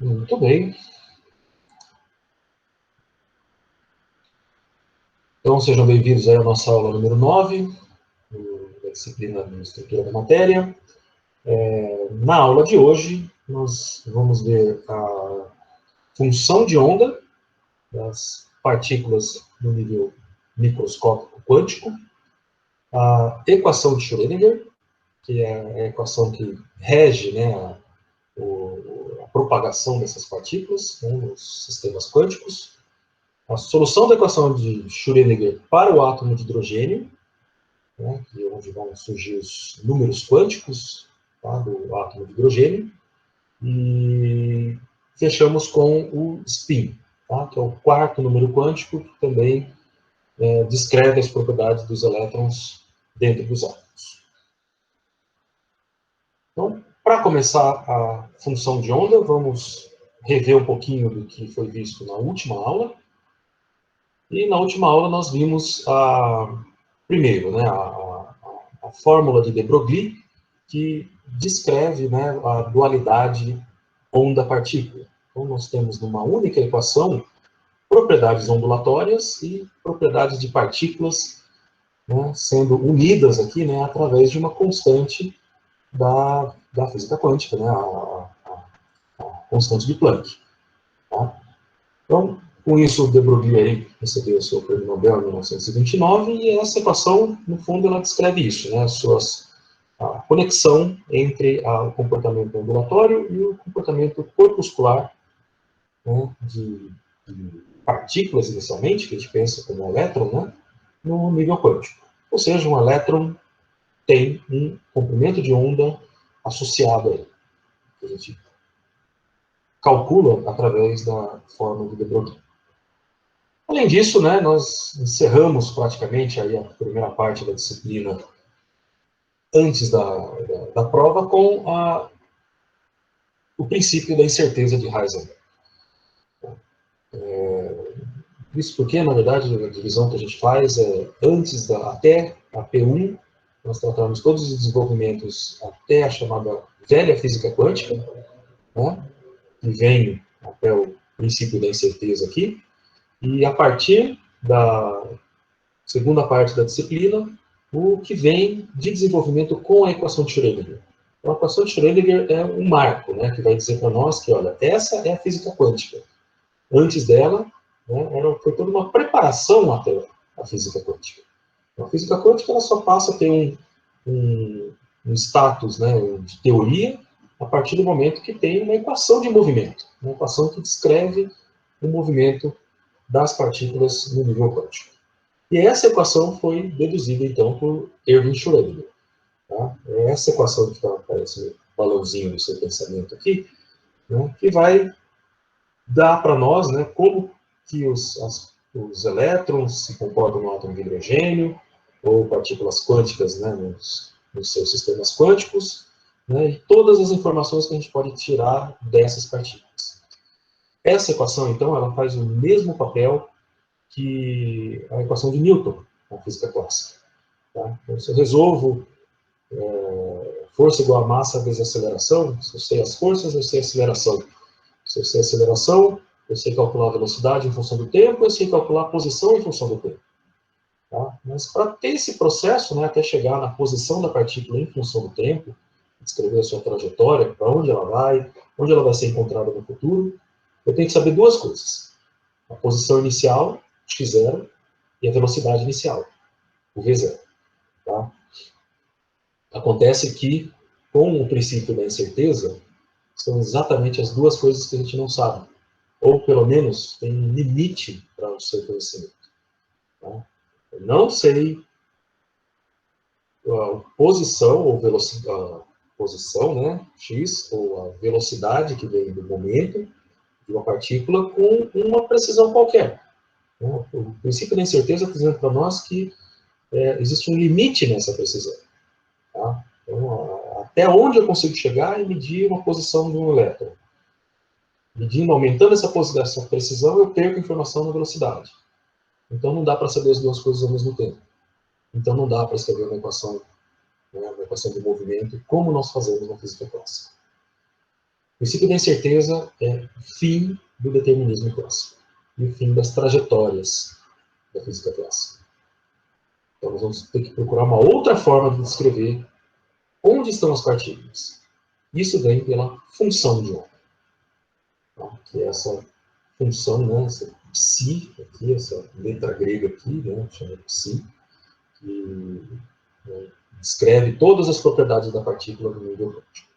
Muito bem. Então, sejam bem-vindos aí à nossa aula número 9, da disciplina de estrutura da matéria. Na aula de hoje, nós vamos ver a função de onda das partículas no nível microscópico quântico, a equação de Schrödinger, que é a equação que rege, né, a propagação dessas partículas, né, nos sistemas quânticos, a solução da equação de Schrödinger para o átomo de hidrogênio, né, que é onde vão surgir os números quânticos, tá, do átomo de hidrogênio, e fechamos com o spin, tá, que é o quarto número quântico, que também descreve as propriedades dos elétrons dentro dos átomos. Então, para começar a função de onda, vamos rever um pouquinho do que foi visto na última aula. E na última aula nós vimos primeiro, né, a fórmula de de Broglie, que descreve, né, a dualidade onda-partícula. Então nós temos numa única equação propriedades ondulatórias e propriedades de partículas, né, sendo unidas aqui, né, através de uma constante da física quântica, né, a constante de Planck. Tá? Então, com isso, o de Broglie recebeu o seu prêmio Nobel em 1929, e essa equação, no fundo, ela descreve isso, né, a conexão entre o comportamento ondulatório e o comportamento corpuscular, né, de partículas, inicialmente, que a gente pensa como elétron, né, no nível quântico. Ou seja, um elétron tem um comprimento de onda associado a ele, que a gente calcula através da fórmula de Broglie. Além disso, né, nós encerramos praticamente aí a primeira parte da disciplina antes da prova com o princípio da incerteza de Heisenberg. Isso porque, na verdade, a divisão que a gente faz é até a P1, nós tratamos todos os desenvolvimentos até a chamada velha física quântica, né, que vem até o princípio da incerteza aqui, e a partir da segunda parte da disciplina, o que vem de desenvolvimento com a equação de Schrödinger. Então, a equação de Schrödinger é um marco, né, que vai dizer para nós que, olha, essa é a física quântica. Antes dela, né, foi toda uma preparação até a física quântica. Então, a física quântica ela só passa a ter um status, né, de teoria a partir do momento que tem uma equação de movimento, uma equação que descreve o movimento das partículas no nível quântico. E essa equação foi deduzida, então, por Erwin Schrödinger. Tá? É essa equação que aparece no balãozinho do seu pensamento aqui, né, que vai dar para nós, né, como que os elétrons se comportam no átomo de hidrogênio, ou partículas quânticas, né, nos seus sistemas quânticos, né, e todas as informações que a gente pode tirar dessas partículas. Essa equação, então, ela faz o mesmo papel que a equação de Newton, na física clássica. Tá? Então, se eu resolvo força igual a massa vezes aceleração, se eu sei as forças, eu sei a aceleração. Se eu sei a aceleração, eu sei calcular a velocidade em função do tempo, eu sei calcular a posição em função do tempo. Tá? Mas para ter esse processo, né, até chegar na posição da partícula em função do tempo, descrever a sua trajetória, para onde ela vai, onde ela vai ser encontrada no futuro, eu tenho que saber duas coisas. A posição inicial, x0, e a velocidade inicial, o v0. Tá? Acontece que, com o princípio da incerteza, são exatamente as duas coisas que a gente não sabe. Ou, pelo menos, tem um limite para o seu conhecimento. Tá? Eu não sei a posição ou velocidade, posição, né, x, ou a velocidade que vem do momento de uma partícula com uma precisão qualquer. Né? O princípio da incerteza está dizendo para nós que existe um limite nessa precisão. Tá? Então, até onde eu consigo chegar e medir uma posição de um elétron. Medindo, aumentando essa precisão, eu perco informação na velocidade. Então não dá para saber as duas coisas ao mesmo tempo. Então não dá para escrever uma equação, né, uma equação de movimento, como nós fazemos na física clássica. princípio da incerteza é o fim do determinismo clássico e o fim das trajetórias da física clássica. Então, nós vamos ter que procurar uma outra forma de descrever onde estão as partículas. Isso vem pela função de onda, tá? Que é essa função, né, essa psi, aqui, essa letra grega aqui, né, chama psi, que descreve todas as propriedades da partícula no nível quântico.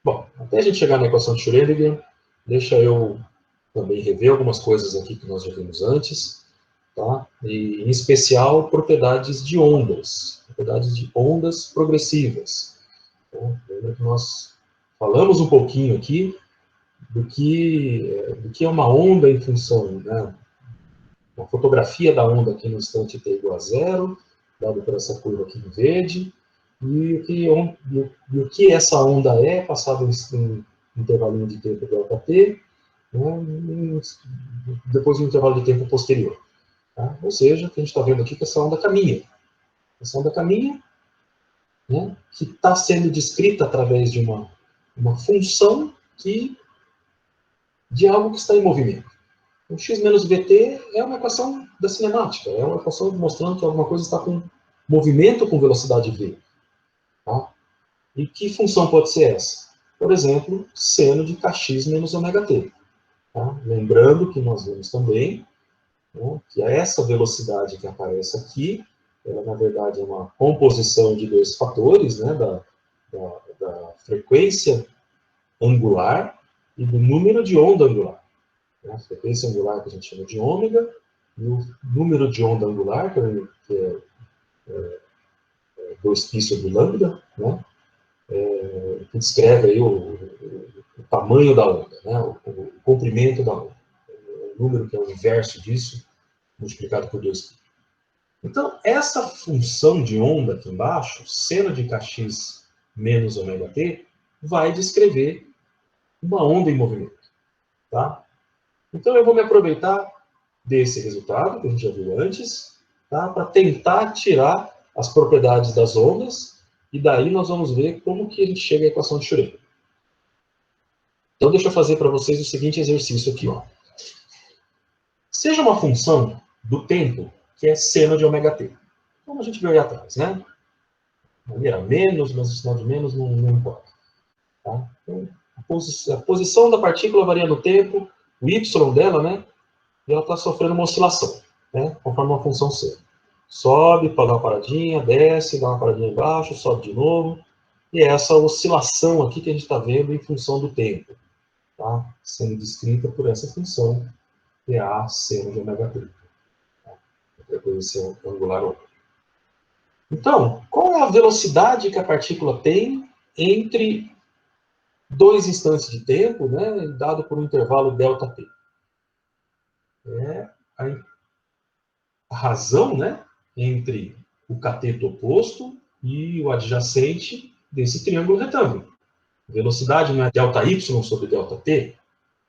Bom, até a gente chegar na equação de Schrödinger, deixa eu também rever algumas coisas aqui que nós já vimos antes, tá? E, em especial, propriedades de ondas progressivas. Tá? Lembra que nós falamos um pouquinho aqui do que é uma onda em função, né? Uma fotografia da onda aqui no instante t igual a zero, dado por essa curva aqui em verde, e o que essa onda é, passado em um intervalinho de tempo ΔT, né, depois de um intervalo de tempo posterior. Tá? Ou seja, o que a gente está vendo aqui é que essa onda caminha. Essa onda caminha, né, que está sendo descrita através de uma função de algo que está em movimento. O x menos vt é uma equação da cinemática, é uma equação mostrando que alguma coisa está com movimento com velocidade v. Tá? E que função pode ser essa? Por exemplo, seno de kx menos ωt. Tá? Lembrando que nós vimos também, né, que essa velocidade que aparece aqui, ela na verdade é uma composição de dois fatores, né, da frequência angular e do número de onda angular. A frequência angular que a gente chama de ômega, e o número de onda angular, que é 2π sobre lambda, né, que descreve aí o tamanho da onda, né, o comprimento da onda. O número que é o inverso disso, multiplicado por 2π. Então, essa função de onda aqui embaixo, seno de kx menos ωt, vai descrever uma onda em movimento. Tá? Então, eu vou me aproveitar desse resultado, que a gente já viu antes, tá? Para tentar tirar as propriedades das ondas, e daí nós vamos ver como que a gente chega à equação de Schrödinger. Então, deixa eu fazer para vocês o seguinte exercício aqui. Ó. Seja uma função do tempo, que é seno de ωt. Como a gente viu aí atrás, né? Maneira menos, mas o sinal de menos não importa. Tá? Então, a posição da partícula varia no tempo, o y dela, né? E ela está sofrendo uma oscilação, né? Conforme uma função c. Sobe para dar uma paradinha, desce, dá uma paradinha embaixo, sobe de novo. E é essa oscilação aqui que a gente está vendo em função do tempo, tá? Sendo descrita por essa função, que é a seno de ωt. A frequência angular ômega. Então, qual é a velocidade que a partícula tem entre dois instantes de tempo, né, dado por um intervalo ΔT? É a razão, né, entre o cateto oposto e o adjacente desse triângulo retângulo. Velocidade não é ΔY sobre ΔT,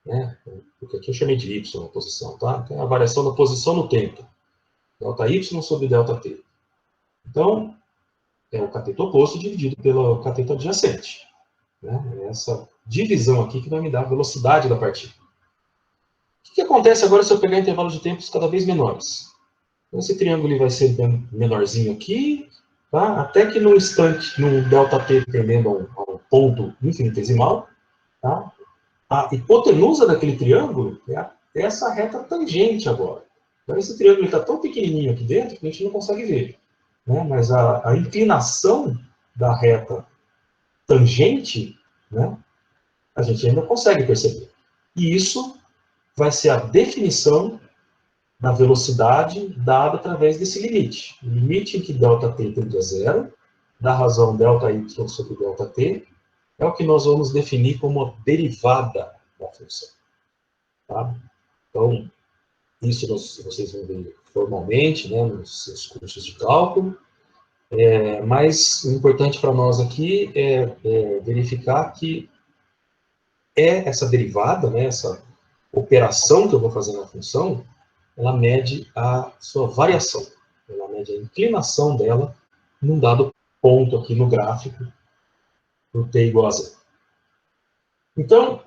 né, porque aqui eu chamei de Y a posição, tá? Então, é a variação da posição no tempo. ΔY sobre ΔT. Então, é o cateto oposto dividido pelo cateto adjacente. Né? É essa divisão aqui que vai me dar a velocidade da partícula. O que acontece agora se eu pegar intervalos de tempos cada vez menores? Então, esse triângulo ele vai ser menorzinho aqui, tá? Até que no instante, no ΔT tendendo a um ponto infinitesimal, tá? A hipotenusa daquele triângulo é essa reta tangente agora. Então, esse triângulo está tão pequenininho aqui dentro que a gente não consegue ver. Né? Mas a inclinação da reta tangente, né, a gente ainda consegue perceber. E isso vai ser a definição da velocidade dada através desse limite. O limite em que ΔT tende a zero, da razão ΔY sobre ΔT, é o que nós vamos definir como a derivada da função. Tá? Então, isso vocês vão ver formalmente, né, nos seus cursos de cálculo. Mas o importante para nós aqui é verificar que essa derivada, né, essa operação que eu vou fazer na função, ela mede a sua variação, ela mede a inclinação dela num dado ponto aqui no gráfico, por t igual a zero. Então,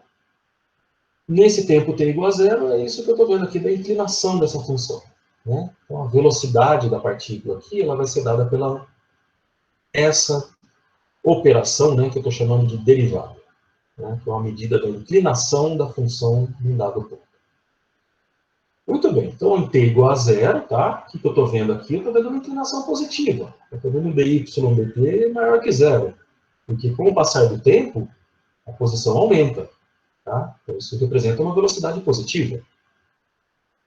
nesse tempo t igual a zero, é isso que eu estou vendo aqui da inclinação dessa função. Né? Então, a velocidade da partícula aqui, ela vai ser dada pela essa operação, né, que eu estou chamando de derivada, né, que é uma medida da inclinação da função em dado ponto. Muito bem, então em t igual a zero, tá? O que eu estou vendo aqui? Eu estou vendo uma inclinação positiva. Eu estou vendo dy dt maior que zero. Porque com o passar do tempo, a posição aumenta. Tá? Então, isso representa uma velocidade positiva.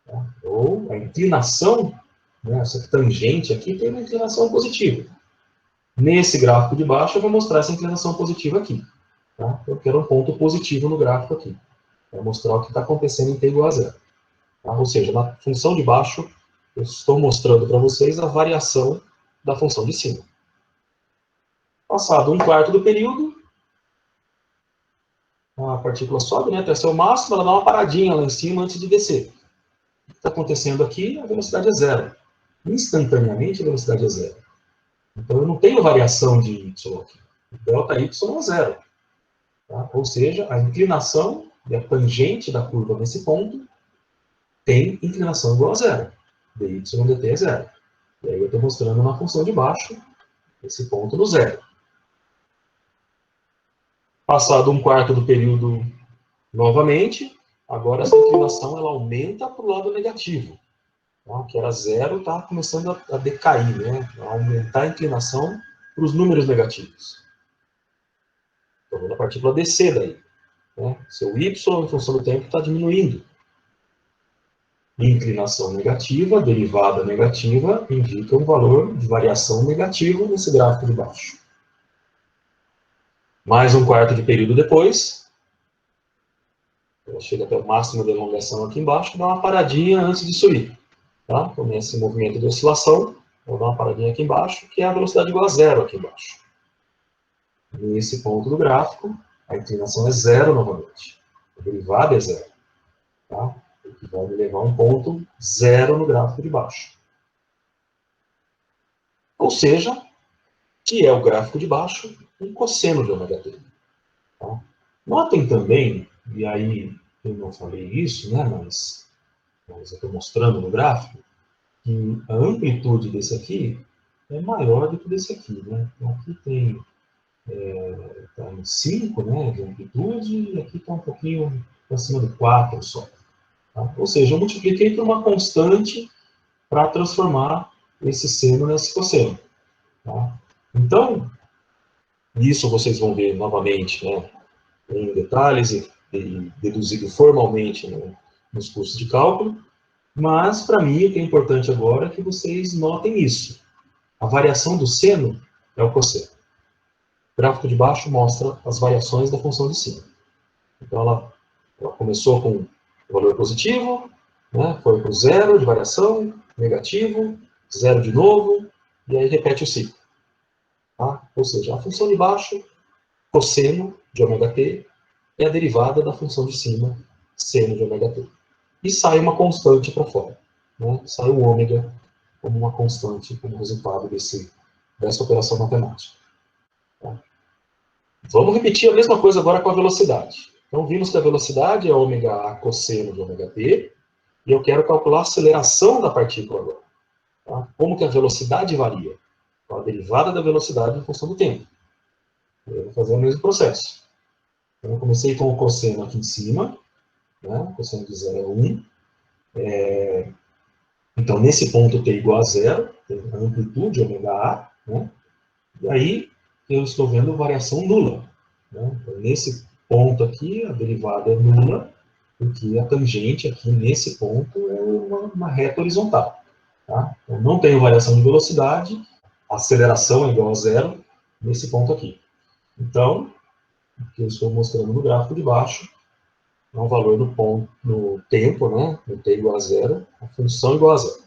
Tá? Ou a inclinação, né, essa tangente aqui tem uma inclinação positiva. Nesse gráfico de baixo, eu vou mostrar essa inclinação positiva aqui. Tá? Eu quero um ponto positivo no gráfico aqui. Para mostrar o que está acontecendo em t igual a zero. Tá? Ou seja, na função de baixo, eu estou mostrando para vocês a variação da função de cima. Passado um quarto do período, a partícula sobe, né, até seu máximo, ela dá uma paradinha lá em cima antes de descer. O que está acontecendo aqui? A velocidade é zero. Instantaneamente, a velocidade é zero. Então, eu não tenho variação de y aqui. O delta y é zero. Tá? Ou seja, a inclinação e a tangente da curva nesse ponto tem inclinação igual a zero. dy dt é zero. E aí eu estou mostrando na função de baixo esse ponto no zero. Passado um quarto do período novamente, agora essa inclinação ela aumenta para o lado negativo. Tá? Que era zero, está começando a decair, né? A aumentar a inclinação para os números negativos. Estou vendo a partícula descer daí. Né? Seu y, em função do tempo, está diminuindo. Inclinação negativa, derivada negativa, indica um valor de variação negativo nesse gráfico de baixo. Mais um quarto de período depois, ela chega até o máximo de elongação aqui embaixo, dá uma paradinha antes de subir. Tá? Começa esse movimento de oscilação, vou dar uma paradinha aqui embaixo, que é a velocidade igual a zero aqui embaixo. Nesse ponto do gráfico, a inclinação é zero novamente. A derivada é zero. Tá? O que vai me levar a um ponto zero no gráfico de baixo. Ou seja, que é o gráfico de baixo, um cosseno de ômega t. Tá? Notem também, e aí eu não falei isso, né, mas eu estou mostrando no gráfico, que a amplitude desse aqui é maior do que desse aqui. Né? Então aqui tem tá em 5, né, de amplitude, e aqui está um pouquinho acima de 4 só. Tá? Ou seja, eu multipliquei por uma constante para transformar esse seno nesse cosseno. Tá? Então, isso vocês vão ver novamente, né, em detalhes e deduzido formalmente, né, nos cursos de cálculo, mas para mim o que é importante agora é que vocês notem isso. A variação do seno é o cosseno. O gráfico de baixo mostra as variações da função de cima. Então ela começou com valor positivo, né, foi para o zero de variação, negativo, zero de novo, e aí repete o ciclo. Tá? Ou seja, a função de baixo, cosseno de ômega t, é a derivada da função de cima, seno de ômega t. E sai uma constante para fora. Né? Sai o ômega como uma constante, como resultado dessa operação matemática. Tá? Vamos repetir a mesma coisa agora com a velocidade. Então, vimos que a velocidade é ômega a cosseno de ômega t, e eu quero calcular a aceleração da partícula agora. Tá? Como que a velocidade varia? Então, a derivada da velocidade em função do tempo. Eu vou fazer o mesmo processo. Então, eu comecei com o cosseno aqui em cima, né? O cosseno de 0 é 1. Então, nesse ponto t igual a zero, tem a amplitude ômega a, né? E aí eu estou vendo variação nula. Né? Então, nesse ponto aqui, a derivada é nula, porque a tangente aqui nesse ponto é uma reta horizontal. Tá? Então, não tenho variação de velocidade, a aceleração é igual a zero nesse ponto aqui. Então, o que eu estou mostrando no gráfico de baixo é o valor do ponto, no tempo, né? No t igual a zero, a função igual a zero.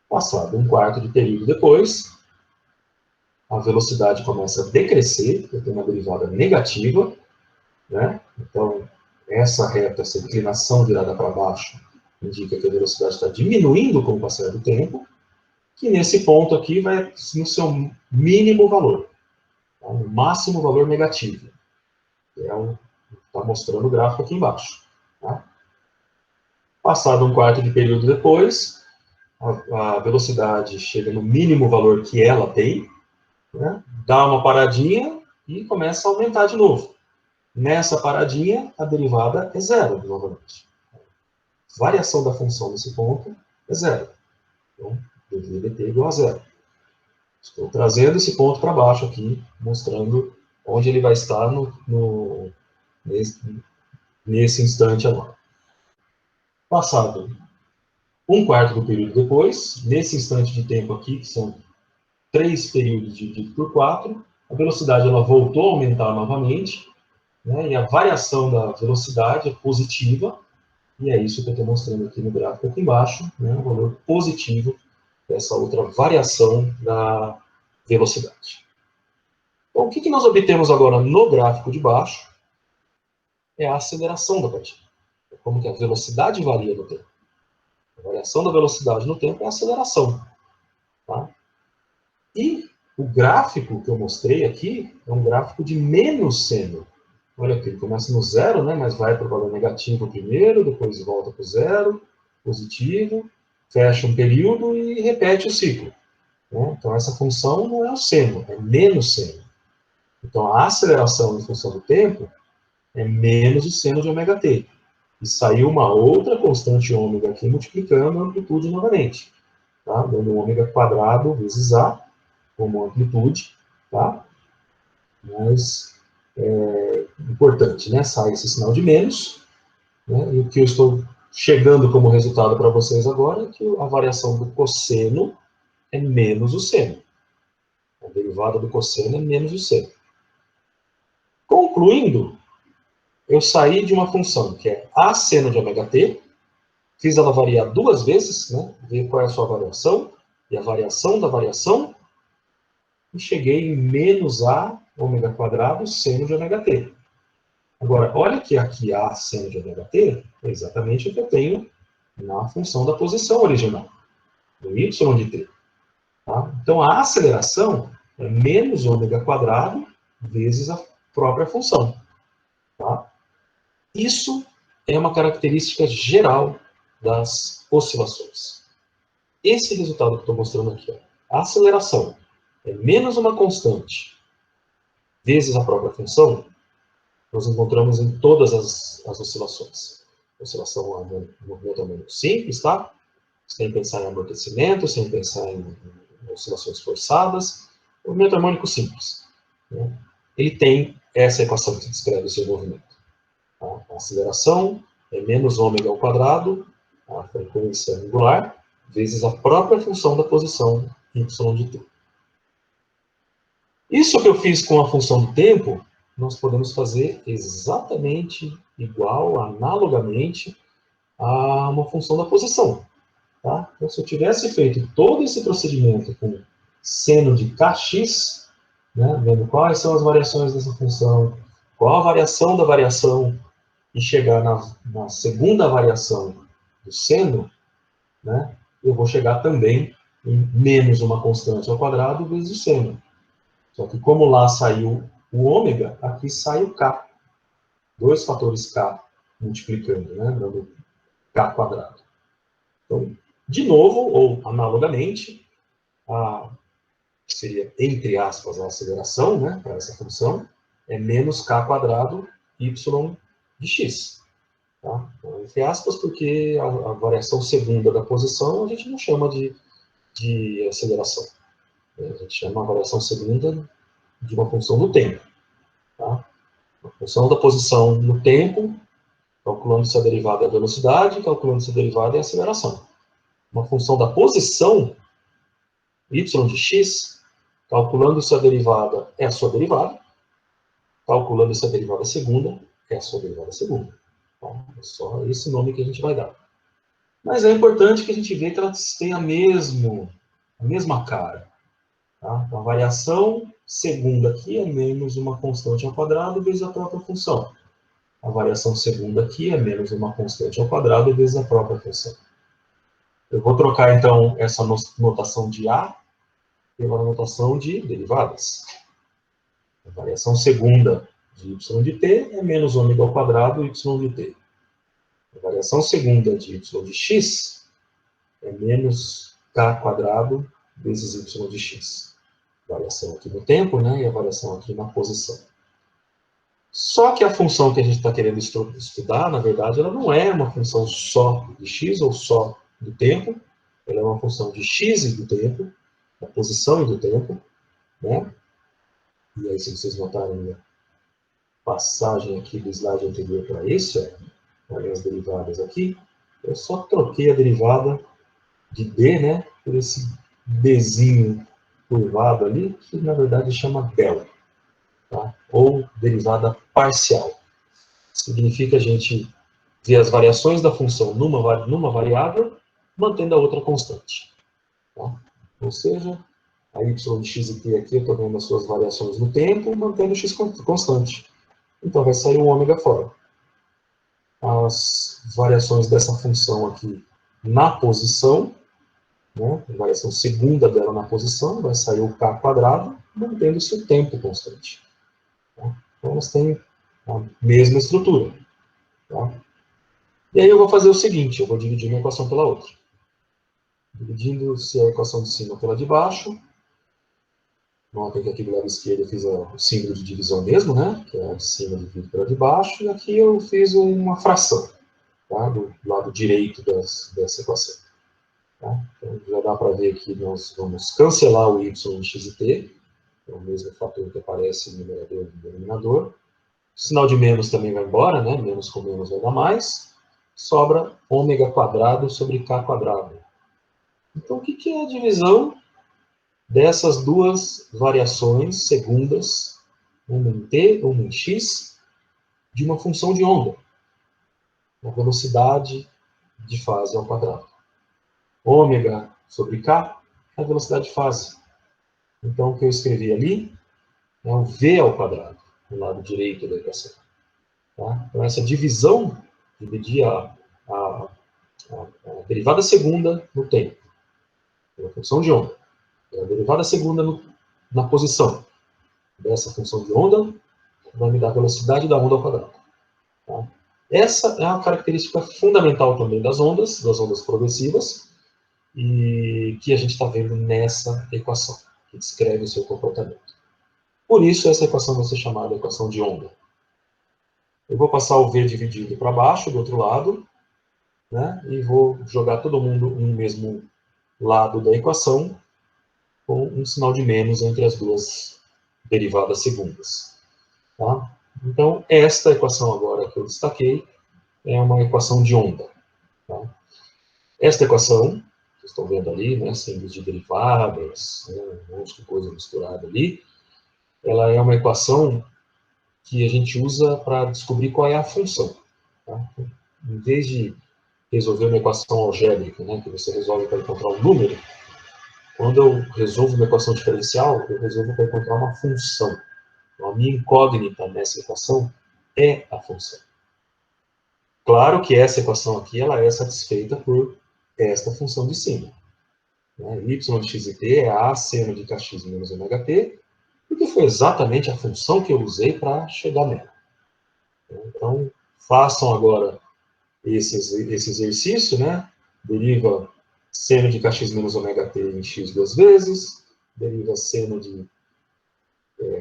Passado um quarto de período depois, a velocidade começa a decrescer, eu tenho uma derivada negativa, né? Então, essa reta, essa inclinação virada para baixo, indica que a velocidade está diminuindo com o passar do tempo, que nesse ponto aqui vai no seu mínimo valor, tá? O máximo valor negativo, que é Está mostrando o gráfico aqui embaixo. Tá? Passado um quarto de período depois, a velocidade chega no mínimo valor que ela tem, né? Dá uma paradinha e começa a aumentar de novo. Nessa paradinha, a derivada é zero, novamente. A variação da função nesse ponto é zero. Então, dv dt é igual a zero. Estou trazendo esse ponto para baixo aqui, mostrando onde ele vai estar nesse instante agora. Passado um quarto do período depois, nesse instante de tempo aqui, que são 3 períodos dividido por 4, a velocidade ela voltou a aumentar novamente, né, e a variação da velocidade é positiva, e é isso que eu estou mostrando aqui no gráfico aqui embaixo, né, o valor positivo dessa outra variação da velocidade. Então, o que nós obtemos agora no gráfico de baixo é a aceleração da partícula. Como que a velocidade varia no tempo. A variação da velocidade no tempo é a aceleração. Tá? E o gráfico que eu mostrei aqui é um gráfico de menos seno. Olha aqui, ele começa no zero, né, mas vai para o valor negativo primeiro, depois volta para o zero, positivo, fecha um período e repete o ciclo. Né? Então, essa função não é o seno, é menos seno. Então, a aceleração em função do tempo é menos o seno de ômega t. E saiu uma outra constante ômega aqui multiplicando a amplitude novamente. Tá? Dando ômega quadrado vezes A como amplitude. Tá? Mas é importante, né? Sai esse sinal de menos. Né? E o que eu estou chegando como resultado para vocês agora é que a variação do cosseno é menos o seno. A derivada do cosseno é menos o seno. Concluindo, eu saí de uma função que é a seno de ômega t, fiz ela variar 2 vezes, né? Ver qual é a sua variação, e a variação da variação, e cheguei em menos a ômega quadrado seno de ômega t. Agora, olha que aqui a seno de ômega t é exatamente o que eu tenho na função da posição original, do y de t. Tá? Então, a aceleração é menos ômega quadrado vezes a própria função. Tá? Isso é uma característica geral das oscilações. Esse resultado que eu estou mostrando aqui, ó, a aceleração é menos uma constante vezes a própria função, nós encontramos em todas as oscilações. Oscilação no movimento harmônico simples, tá? Sem pensar em amortecimento, sem pensar em oscilações forçadas, movimento harmônico simples. Né? Ele tem essa equação que descreve o seu movimento. Tá? A aceleração é menos ômega ao quadrado, a frequência angular, vezes a própria função da posição y de t. Isso que eu fiz com a função do tempo, nós podemos fazer exatamente igual, analogamente, a uma função da posição. Tá? Então, se eu tivesse feito todo esse procedimento com seno de kx, né, vendo quais são as variações dessa função, qual a variação da variação, e chegar na segunda variação do seno, né, eu vou chegar também em menos uma constante ao quadrado vezes o seno. Só que como lá saiu o ômega, aqui sai o k. 2 fatores k multiplicando, né, dando k quadrado. Então, de novo, ou analogamente, que seria, entre aspas, a aceleração, né, para essa função, é menos k quadrado y de x. Tá? Então, entre aspas, porque a variação segunda da posição a gente não chama de aceleração. A gente chama a variação segunda de uma função do tempo. Tá? A função da posição no tempo, calculando se a derivada é a velocidade, calculando se a derivada é a aceleração. Uma função da posição, y de x, calculando se a derivada é a sua derivada, calculando se a derivada segunda é a sua derivada segunda. Tá? É só esse nome que a gente vai dar. Mas é importante que a gente veja que elas têm a mesma cara. Tá? Então, a variação segunda aqui é menos uma constante ao quadrado vezes a própria função. A variação segunda aqui é menos uma constante ao quadrado vezes a própria função. Eu vou trocar, então, essa notação de A pela notação de derivadas. A variação segunda de y de t é menos ômega ao quadrado y de t. A variação segunda de y de x é menos k quadrado vezes y de x. Variação aqui no tempo, né, e a variação aqui na posição. Só que a função que a gente está querendo estudar, na verdade, ela não é uma função só de x ou só do tempo. Ela é uma função de x e do tempo, da posição e do tempo, né? E aí, se vocês notarem a passagem aqui do slide anterior para esse, olha as derivadas aqui, eu só troquei a derivada de d, né, por esse dzinho curvado ali, que na verdade chama del, tá? Ou derivada parcial. Significa a gente ver as variações da função numa variável, mantendo a outra constante. Tá? Ou seja, a y de x e t aqui eu estou vendo as suas variações no tempo, mantendo o x constante. Então vai sair o ômega fora. As variações dessa função aqui na posição, né, a variação segunda dela na posição, vai sair o k quadrado, mantendo-se o tempo constante. Tá? Então elas têm a mesma estrutura. Tá? E aí eu vou fazer o seguinte, eu vou dividir uma equação pela outra. Dividindo-se a equação de cima pela de baixo. Notem que aqui do lado esquerdo eu fiz o símbolo de divisão mesmo, né? Que é a de cima dividido pela de baixo. E aqui eu fiz uma fração, tá? Do lado direito dessa equação. Tá? Então já dá para ver que nós vamos cancelar o y de x e t. É o mesmo fator que aparece no numerador e no denominador. O sinal de menos também vai embora, né? Menos com menos vai dar mais. Sobra ômega quadrado sobre k quadrado. Então, o que é a divisão dessas duas variações segundas, uma em t, uma em x, de uma função de onda, a velocidade de fase ao quadrado? Ômega sobre k é a velocidade de fase. Então, o que eu escrevi ali é o v ao quadrado, no lado direito da equação. Tá? Então, essa divisão, dividir a derivada segunda no tempo, pela função de onda. A derivada segunda na posição dessa função de onda vai me dar a velocidade da onda ao quadrado. Tá? Essa é uma característica fundamental também das ondas progressivas, e que a gente está vendo nessa equação, que descreve o seu comportamento. Por isso, essa equação vai ser chamada equação de onda. Eu vou passar o v dividido para baixo, do outro lado, né, e vou jogar todo mundo no mesmo lado da equação, com um sinal de menos entre as duas derivadas segundas. Tá? Então, esta equação agora que eu destaquei é uma equação de onda. Tá? Esta equação, vocês estão vendo ali, né, símbolos de derivadas, né, um monte de coisa misturada ali, ela é uma equação que a gente usa para descobrir qual é a função. Tá? Em vez de resolver uma equação algébrica, né, que você resolve para encontrar um número, quando eu resolvo uma equação diferencial, eu resolvo para encontrar uma função. Então, a minha incógnita nessa equação é a função. Claro que essa equação aqui ela é satisfeita por esta função de cima. Né? Y de x e t é a seno de kx menos ômega t, porque foi exatamente a função que eu usei para chegar nela. Então, façam agora esse exercício, né? Deriva seno de kx menos ômega t em x duas vezes, deriva seno de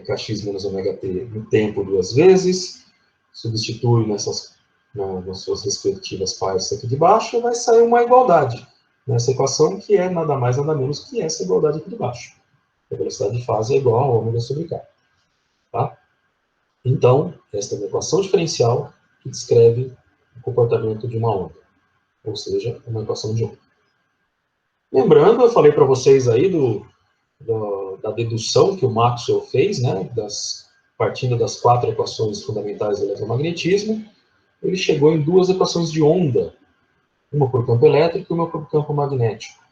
kx menos ômega t no tempo duas vezes, substitui nas suas respectivas partes aqui de baixo, e vai sair uma igualdade nessa equação, que é nada mais, nada menos que essa igualdade aqui de baixo. A velocidade de fase é igual a ômega sobre k. Tá? Então, esta é uma equação diferencial que descreve o comportamento de uma onda, ou seja, uma equação de onda. Lembrando, eu falei para vocês aí da dedução que o Maxwell fez, né, partindo das 4 equações fundamentais do eletromagnetismo, ele chegou em 2 equações de onda, uma por campo elétrico e uma por campo magnético.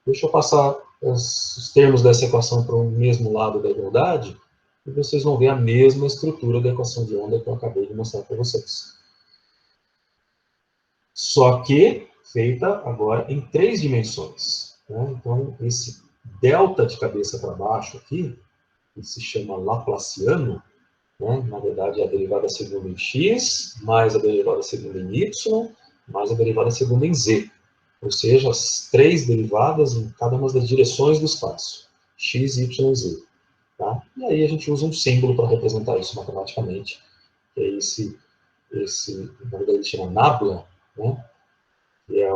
Deixa eu passar os termos dessa equação para o mesmo lado da igualdade, e vocês vão ver a mesma estrutura da equação de onda que eu acabei de mostrar para vocês. Só que feita agora em 3 dimensões. Né? Então, esse delta de cabeça para baixo aqui, que se chama Laplaciano, né? Na verdade, é a derivada segunda em x, mais a derivada segunda em y, mais a derivada segunda em z. Ou seja, as três derivadas em cada uma das direções do espaço, x, y e z. Tá? E aí a gente usa um símbolo para representar isso matematicamente, que é na verdade, ele chama nabla, né? Que é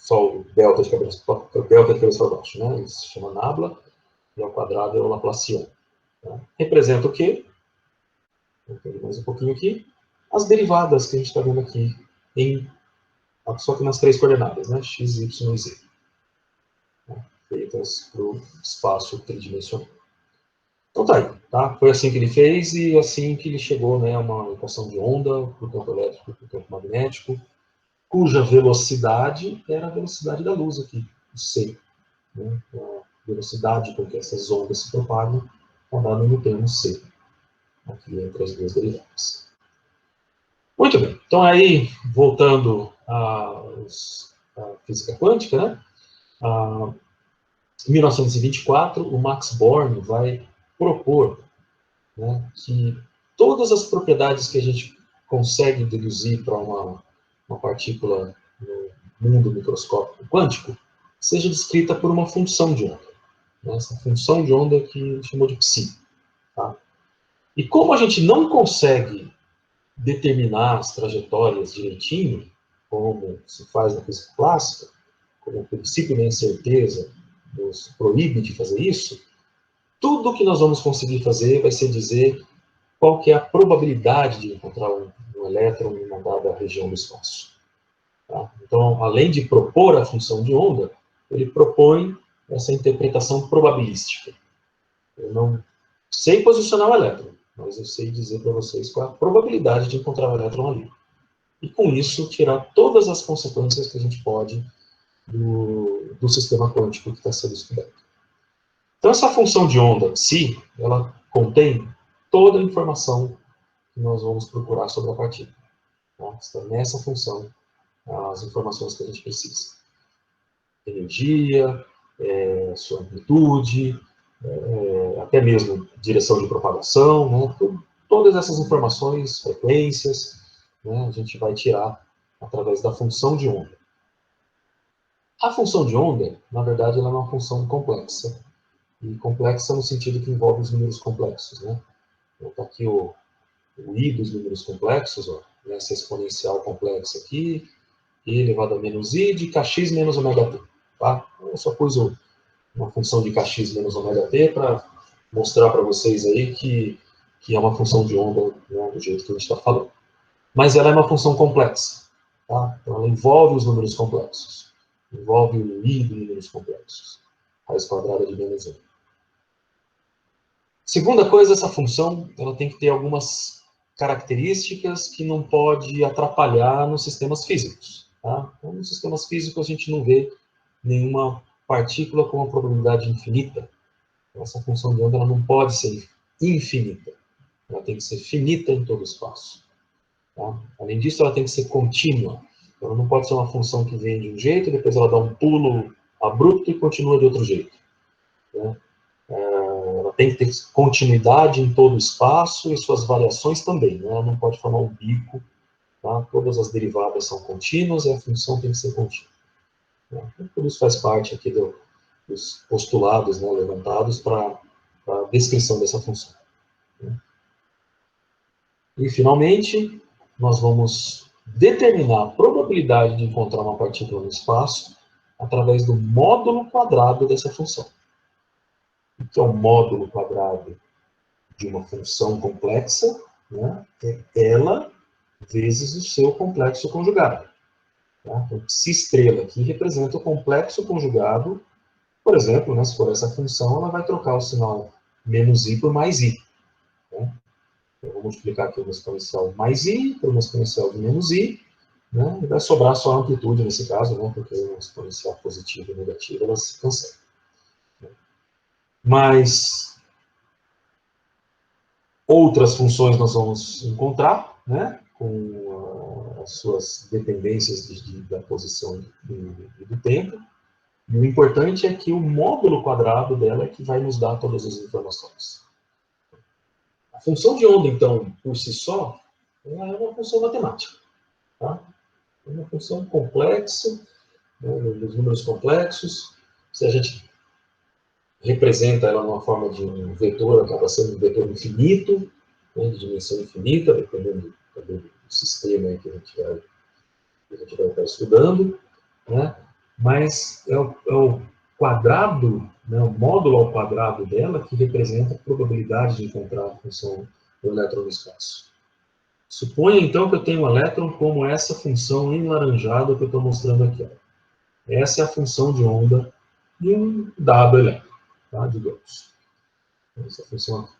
só o delta de cabeça para baixo, né? Isso se chama nabla, e ao quadrado é o Laplaciano. Tá? Representa o quê? Vou pegar mais um pouquinho aqui. As derivadas que a gente está vendo aqui, só que nas três coordenadas, né? X, Y e Z. Tá? Feitas para o espaço tridimensional. Então tá aí. Tá? Foi assim que ele fez e assim que ele chegou, né, a uma equação de onda para o campo elétrico e para o campo magnético, cuja velocidade era a velocidade da luz aqui, o c. Né? A velocidade com que essas ondas se propagam está dada no termo c, aqui entre as duas derivadas. Muito bem. Então aí, voltando à física quântica, né? Em 1924, o Max Born vai propor, né, que todas as propriedades que a gente consegue deduzir para uma partícula no mundo microscópico quântico seja descrita por uma função de onda. Né? Essa função de onda que ele chamou de psi. Tá? E como a gente não consegue determinar as trajetórias direitinho, como se faz na física clássica, como o princípio da incerteza nos proíbe de fazer isso, tudo que nós vamos conseguir fazer vai ser dizer qual que é a probabilidade de encontrar um elétron em uma dada região do espaço. Tá? Então, além de propor a função de onda, ele propõe essa interpretação probabilística. Eu não sei posicionar o elétron, mas eu sei dizer para vocês qual é a probabilidade de encontrar o elétron ali. E com isso, tirar todas as consequências que a gente pode do sistema quântico que está sendo estudado. Então, essa função de onda, psi, ela contém toda a informação que nós vamos procurar sobre a partícula. Tá? Está nessa função as informações que a gente precisa. Energia, sua amplitude, até mesmo direção de propagação, né? Todas essas informações, frequências, né, a gente vai tirar através da função de onda. A função de onda, na verdade, ela é uma função complexa. E complexa no sentido que envolve os números complexos. Né? Então, está aqui o i dos números complexos, ó, essa exponencial complexa aqui, i elevado a menos i de kx menos ômega t. Tá? Eu só pus uma função de kx menos ômega t para mostrar para vocês aí que é uma função de onda, né, do jeito que a gente está falando. Mas ela é uma função complexa. Tá? Então, ela envolve os números complexos. Envolve o i dos números complexos. Raiz quadrada de menos 1. Segunda coisa, essa função ela tem que ter algumas características que não pode atrapalhar nos sistemas físicos. Tá? Então, nos sistemas físicos, a gente não vê nenhuma partícula com uma probabilidade infinita. Essa função de onda ela não pode ser infinita. Ela tem que ser finita em todo o espaço. Tá? Além disso, ela tem que ser contínua. Ela não pode ser uma função que vem de um jeito, depois ela dá um pulo abrupto e continua de outro jeito. Né? Ela tem que ter continuidade em todo o espaço e suas variações também. Né? Ela não pode formar um bico. Tá? Todas as derivadas são contínuas e a função tem que ser contínua. Né? Então, tudo isso faz parte aqui dos postulados, né, levantados para a descrição dessa função. Né? E, finalmente, nós vamos determinar a probabilidade de encontrar uma partícula no espaço através do módulo quadrado dessa função. O que é o módulo quadrado de uma função complexa? Né? É ela vezes o seu complexo conjugado. Tá? Então, psi estrela aqui representa o complexo conjugado. Por exemplo, né, se for essa função, ela vai trocar o sinal menos i por mais i. Né? Eu vou multiplicar aqui uma exponencial mais i por uma exponencial de menos i, né? E vai sobrar só a amplitude nesse caso, né? Porque uma exponencial positiva e negativa, elas se cancelam. Mas outras funções nós vamos encontrar, né? Com as suas dependências da posição e do tempo. E o importante é que o módulo quadrado dela é que vai nos dar todas as informações. função de onda, então, por si só, ela é uma função matemática. Tá? É uma função complexa, né, dos números complexos. Se a gente representa ela numa forma de um vetor, acaba sendo um vetor infinito, né, de dimensão infinita, dependendo do sistema aí que a gente vai estar estudando, né? Mas é o quadrado, né, o módulo ao quadrado dela que representa a probabilidade de encontrar a função do elétron no espaço. Suponha, então, que eu tenho um elétron como essa função enlaranjada que eu estou mostrando aqui. Ó. Essa é a função de onda de um dado elétron, tá? Digamos. Essa função aqui.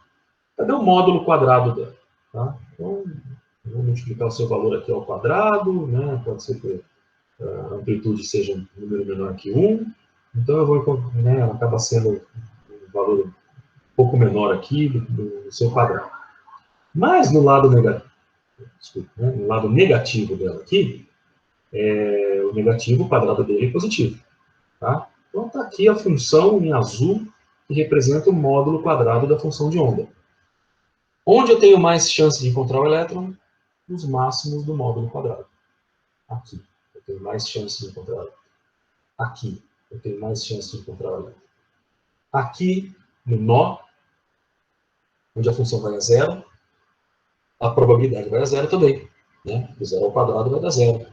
Cadê o módulo quadrado dela? Tá? Então, eu vou multiplicar o seu valor aqui ao quadrado, né? Pode ser que a amplitude seja um número menor que 1. Então, eu vou, né, acaba sendo um valor um pouco menor aqui do seu quadrado. Mas no lado negativo, desculpa, né, no lado negativo dela aqui, o negativo, o quadrado dele é positivo. Tá? Então, está aqui a função em azul que representa o módulo quadrado da função de onda. Onde eu tenho mais chance de encontrar o elétron? Nos máximos do módulo quadrado. Aqui, eu tenho mais chance de encontrar o elétron. Aqui, eu tenho mais chance de encontrar o elétron. Aqui, no nó, onde a função vai a zero, a probabilidade vai a zero também. Né? Do zero ao quadrado vai dar zero.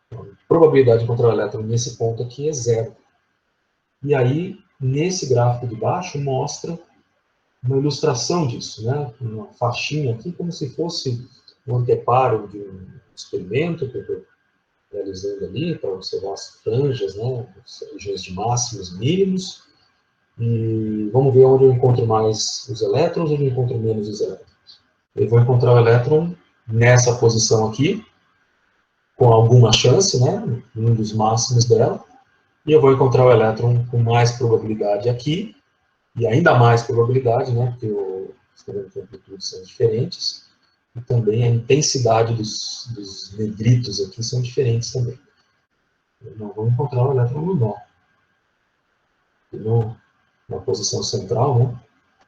Então, a probabilidade de encontrar o elétron nesse ponto aqui é zero. E aí, nesse gráfico de baixo, mostra uma ilustração disso, né? Uma faixinha aqui, como se fosse um anteparo de um experimento que eu estou realizando ali, para observar as franjas, né? As regiões de máximos e mínimos. E vamos ver onde eu encontro mais os elétrons, onde eu encontro menos os elétrons. Eu vou encontrar o elétron nessa posição aqui, com alguma chance, né? Um dos máximos dela. E eu vou encontrar o elétron com mais probabilidade aqui, e ainda mais probabilidade, né? Porque os amplitudes são diferentes. E também a intensidade dos negritos aqui são diferentes também. Eu não vou encontrar o elétron no nó. E na posição central, né?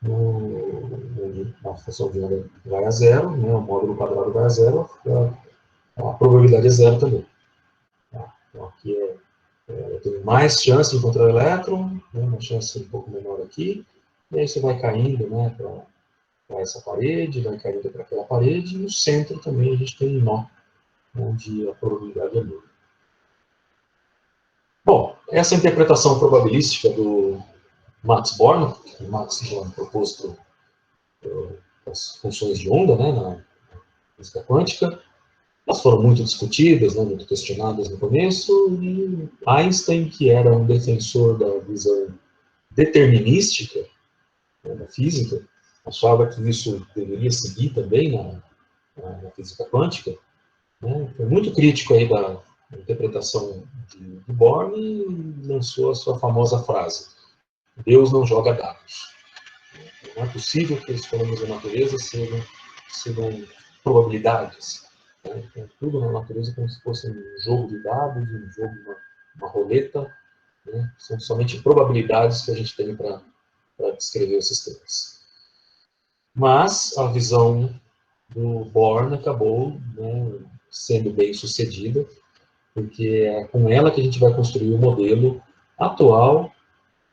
Onde a função de onda vai a zero, né? O módulo quadrado vai a zero, a probabilidade é zero também. Tá? Então aqui eu tenho mais chance de encontrar o elétron, né? Uma chance um pouco menor aqui, e aí você vai caindo, né? Para essa parede, vai caindo para aquela parede, e no centro também a gente tem um nó, onde a probabilidade é nula. Bom, essa interpretação probabilística do Max Born, que o Max Born propôs para as funções de onda, né, na física quântica, elas foram muito discutidas, né, muito questionadas no começo, e Einstein, que era um defensor da visão determinística, né, da física, achava que isso deveria seguir também na física quântica, né, foi muito crítico aí da interpretação de Born e lançou a sua famosa frase: Deus não joga dados. Não é possível que os fenômenos da natureza sejam probabilidades. Né? Então, tudo na natureza é como se fosse um jogo de dados, um jogo, uma roleta. Né? São somente probabilidades que a gente tem para descrever os sistemas. Mas a visão do Born acabou, né, sendo bem sucedida, porque é com ela que a gente vai construir o modelo atual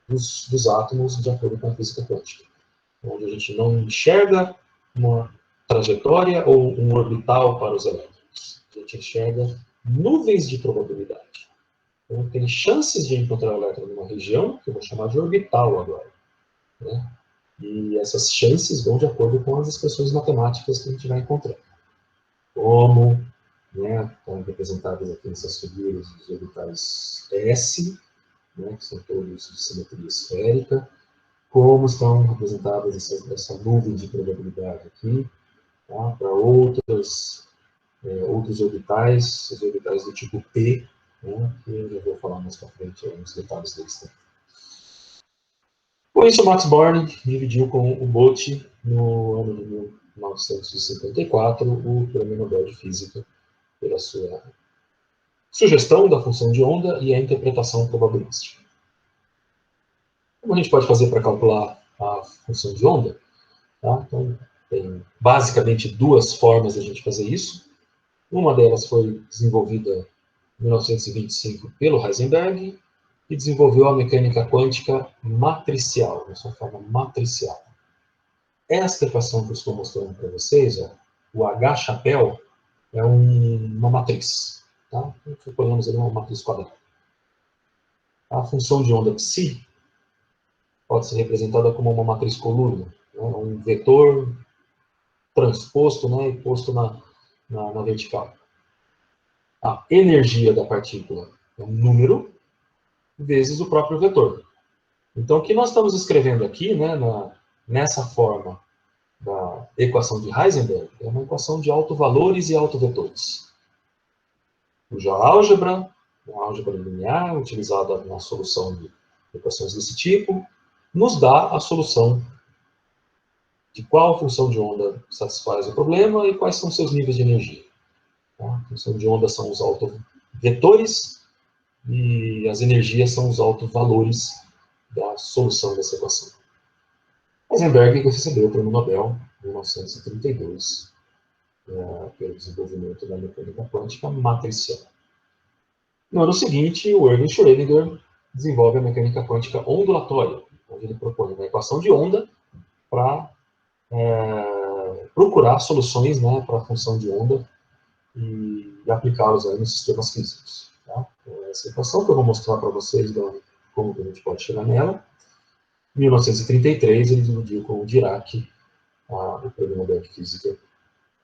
dos átomos de acordo com a física quântica, onde a gente não enxerga uma trajetória ou um orbital para os elétrons. A gente enxerga nuvens de probabilidade. Então, tem chances de encontrar o elétron numa região, que eu vou chamar de orbital agora. Né? E essas chances vão de acordo com as expressões matemáticas que a gente vai encontrar. Como, né, estão representadas aqui nessas figuras os orbitais S, né, que são todos de simetria esférica, como estão representadas essa nuvem de probabilidade aqui, tá, para outros orbitais, os orbitais do tipo P, né, que eu já vou falar mais para frente nos detalhes deles também. Com isso, o Max Born dividiu com o Boole, no ano de 1954, o Prêmio Nobel de Física pela sua sugestão da função de onda e a interpretação probabilística. Como a gente pode fazer para calcular a função de onda? Tá? Então, Tem basicamente duas formas de a gente fazer isso. Uma delas foi desenvolvida em 1925 pelo Heisenberg, que desenvolveu a mecânica quântica matricial, na sua forma matricial. Esta equação que eu estou mostrando para vocês, ó, o H-chapéu, é uma matriz. Tá? Suponhamos ali uma matriz quadrada. A função de onda psi pode ser representada como uma matriz coluna, né? Um vetor transposto, né, e posto na vertical. A energia da partícula é um número vezes o próprio vetor. Então, o que nós estamos escrevendo aqui, né, nessa forma da equação de Heisenberg, é uma equação de autovalores e autovetores, cuja álgebra, uma álgebra linear, utilizada na solução de equações desse tipo, nos dá a solução de qual função de onda satisfaz o problema e quais são seus níveis de energia. A função de onda são os autovetores e as energias são os autovalores da solução dessa equação. Heisenberg recebeu o prêmio Nobel em 1932 pelo desenvolvimento da mecânica quântica matricial. No ano seguinte, o Erwin Schrödinger desenvolve a mecânica quântica ondulatória, onde ele propõe uma equação de onda para procurar soluções, né, para a função de onda e aplicá-los nos sistemas físicos. Tá? Essa equação que eu vou mostrar para vocês como a gente pode chegar nela. Em 1933, ele dividiu com o Dirac o Prêmio Nobel de Física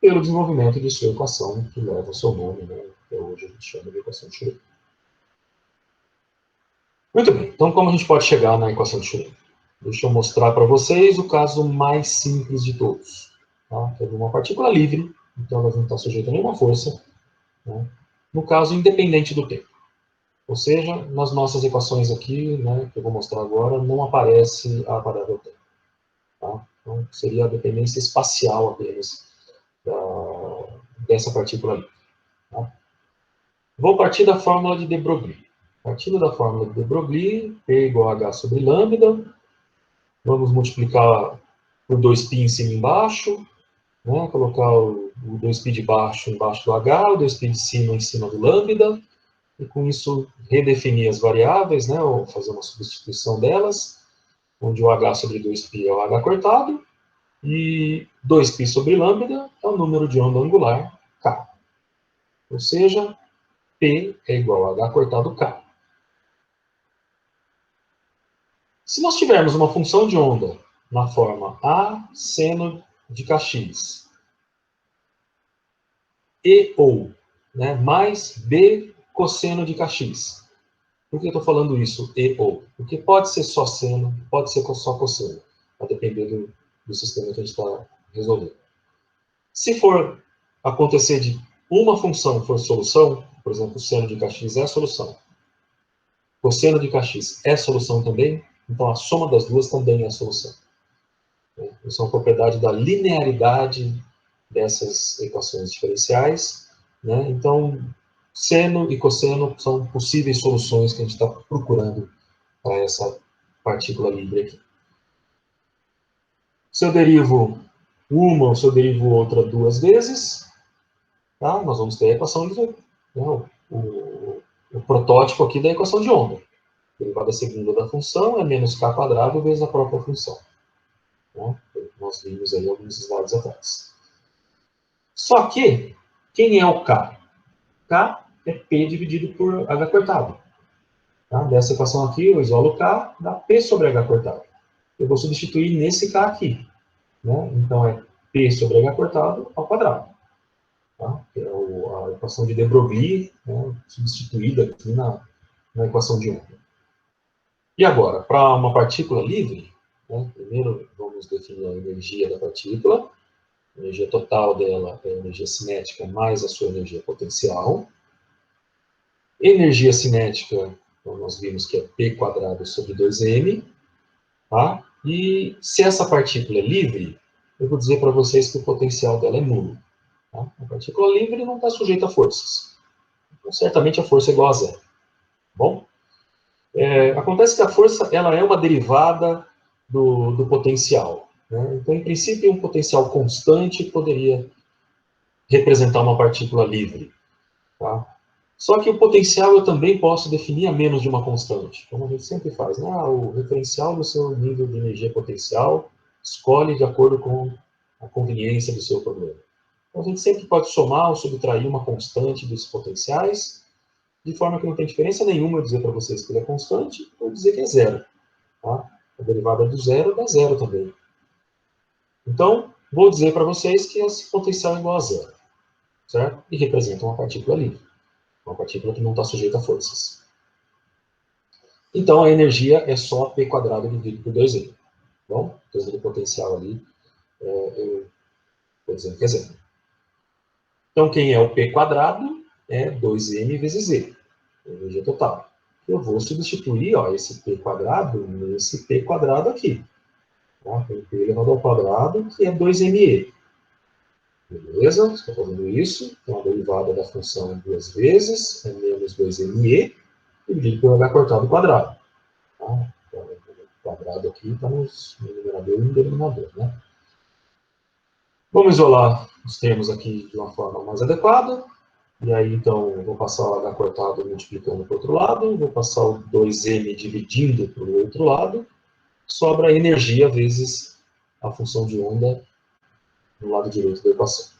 pelo desenvolvimento de sua equação, que leva o seu nome, né, que hoje a gente chama de equação de Schrödinger. Muito bem, então como a gente pode chegar na equação de Schrödinger? Deixa eu mostrar para vocês o caso mais simples de todos. Tá? Que é de uma partícula livre, então ela não está sujeita a nenhuma força, né? No caso independente do tempo. Ou seja, nas nossas equações aqui, né, que eu vou mostrar agora, não aparece a variável tempo. Tá? Então seria a dependência espacial apenas dessa partícula livre. Tá? Vou partir da fórmula de de Broglie. Partindo da fórmula de de Broglie, P igual a H sobre lambda, vamos multiplicar por 2π em cima e embaixo, né? Colocar o 2π de baixo embaixo do H, o 2π de cima em cima do lambda, e com isso redefinir as variáveis, né? Ou fazer uma substituição delas, onde o H sobre 2π é o H cortado, e 2π sobre lambda é o número de onda angular, K. Ou seja, P é igual a H cortado K. Se nós tivermos uma função de onda na forma A seno de kx e ou, né, mais B cosseno de kx. Por que eu estou falando isso, e ou? Porque pode ser só seno, pode ser só cosseno, a depender do sistema que a gente está resolvendo. Se for acontecer de uma função for solução, por exemplo, seno de kx é a solução, cosseno de kx é solução também, então a soma das duas também é a solução. Isso é uma propriedade da linearidade dessas equações diferenciais, né? Então, seno e cosseno são possíveis soluções que a gente está procurando para essa partícula livre aqui. Se eu derivo uma ou se eu derivo outra duas vezes, tá? Nós vamos ter a equação de, né, o protótipo aqui da equação de onda. Derivada segunda da função é menos k quadrado vezes a própria função. Né? Nós vimos aí alguns slides atrás. Só que, quem é o k? K é P dividido por H cortado. Tá? Dessa equação aqui, eu isolo K, dá P sobre H cortado. Eu vou substituir nesse K aqui. Né? Então, é P sobre H cortado ao quadrado. Tá? Que é a equação de de Broglie, né, substituída aqui na equação de onda. E agora, para uma partícula livre, né, primeiro vamos definir a energia da partícula. A energia total dela é a energia cinética mais a sua energia potencial. Energia cinética, então nós vimos que é P quadrado sobre 2m. Tá? E se essa partícula é livre, eu vou dizer para vocês que o potencial dela é nulo. Tá? A partícula livre não está sujeita a forças. Então, certamente a força é igual a zero. Bom, acontece que a força ela é uma derivada do potencial. né? Então, em princípio, um potencial constante poderia representar uma partícula livre. Tá? Só que o potencial eu também posso definir a menos de uma constante, como a gente sempre faz. Né? O referencial do seu nível de energia potencial escolhe de acordo com a conveniência do seu problema. Então, a gente sempre pode somar ou subtrair uma constante dos potenciais, de forma que não tem diferença nenhuma eu dizer para vocês que ele é constante ou dizer que é zero. Tá? A derivada do zero dá zero também. Então, vou dizer para vocês que esse potencial é igual a zero, certo? E representa uma partícula livre, uma partícula que não está sujeita a forças. Então, a energia é só P quadrado dividido por 2M. Bom, o potencial ali, eu estou dizendo que é zero. Então, quem é o P quadrado é 2M vezes Z, a energia total. Eu vou substituir esse P quadrado nesse P quadrado aqui. Tá? Tem P elevado ao quadrado, que é 2ME. Beleza? Estou fazendo isso. Então, a derivada da função duas vezes é menos 2ME dividido pelo H cortado ao quadrado. Tá? Então, o quadrado aqui está no numerador e no denominador. Né? Vamos isolar os termos aqui de uma forma mais adequada. E aí, então, vou passar o H cortado multiplicando para o outro lado, vou passar o 2M dividindo para o outro lado, sobra a energia vezes a função de onda no lado direito da equação.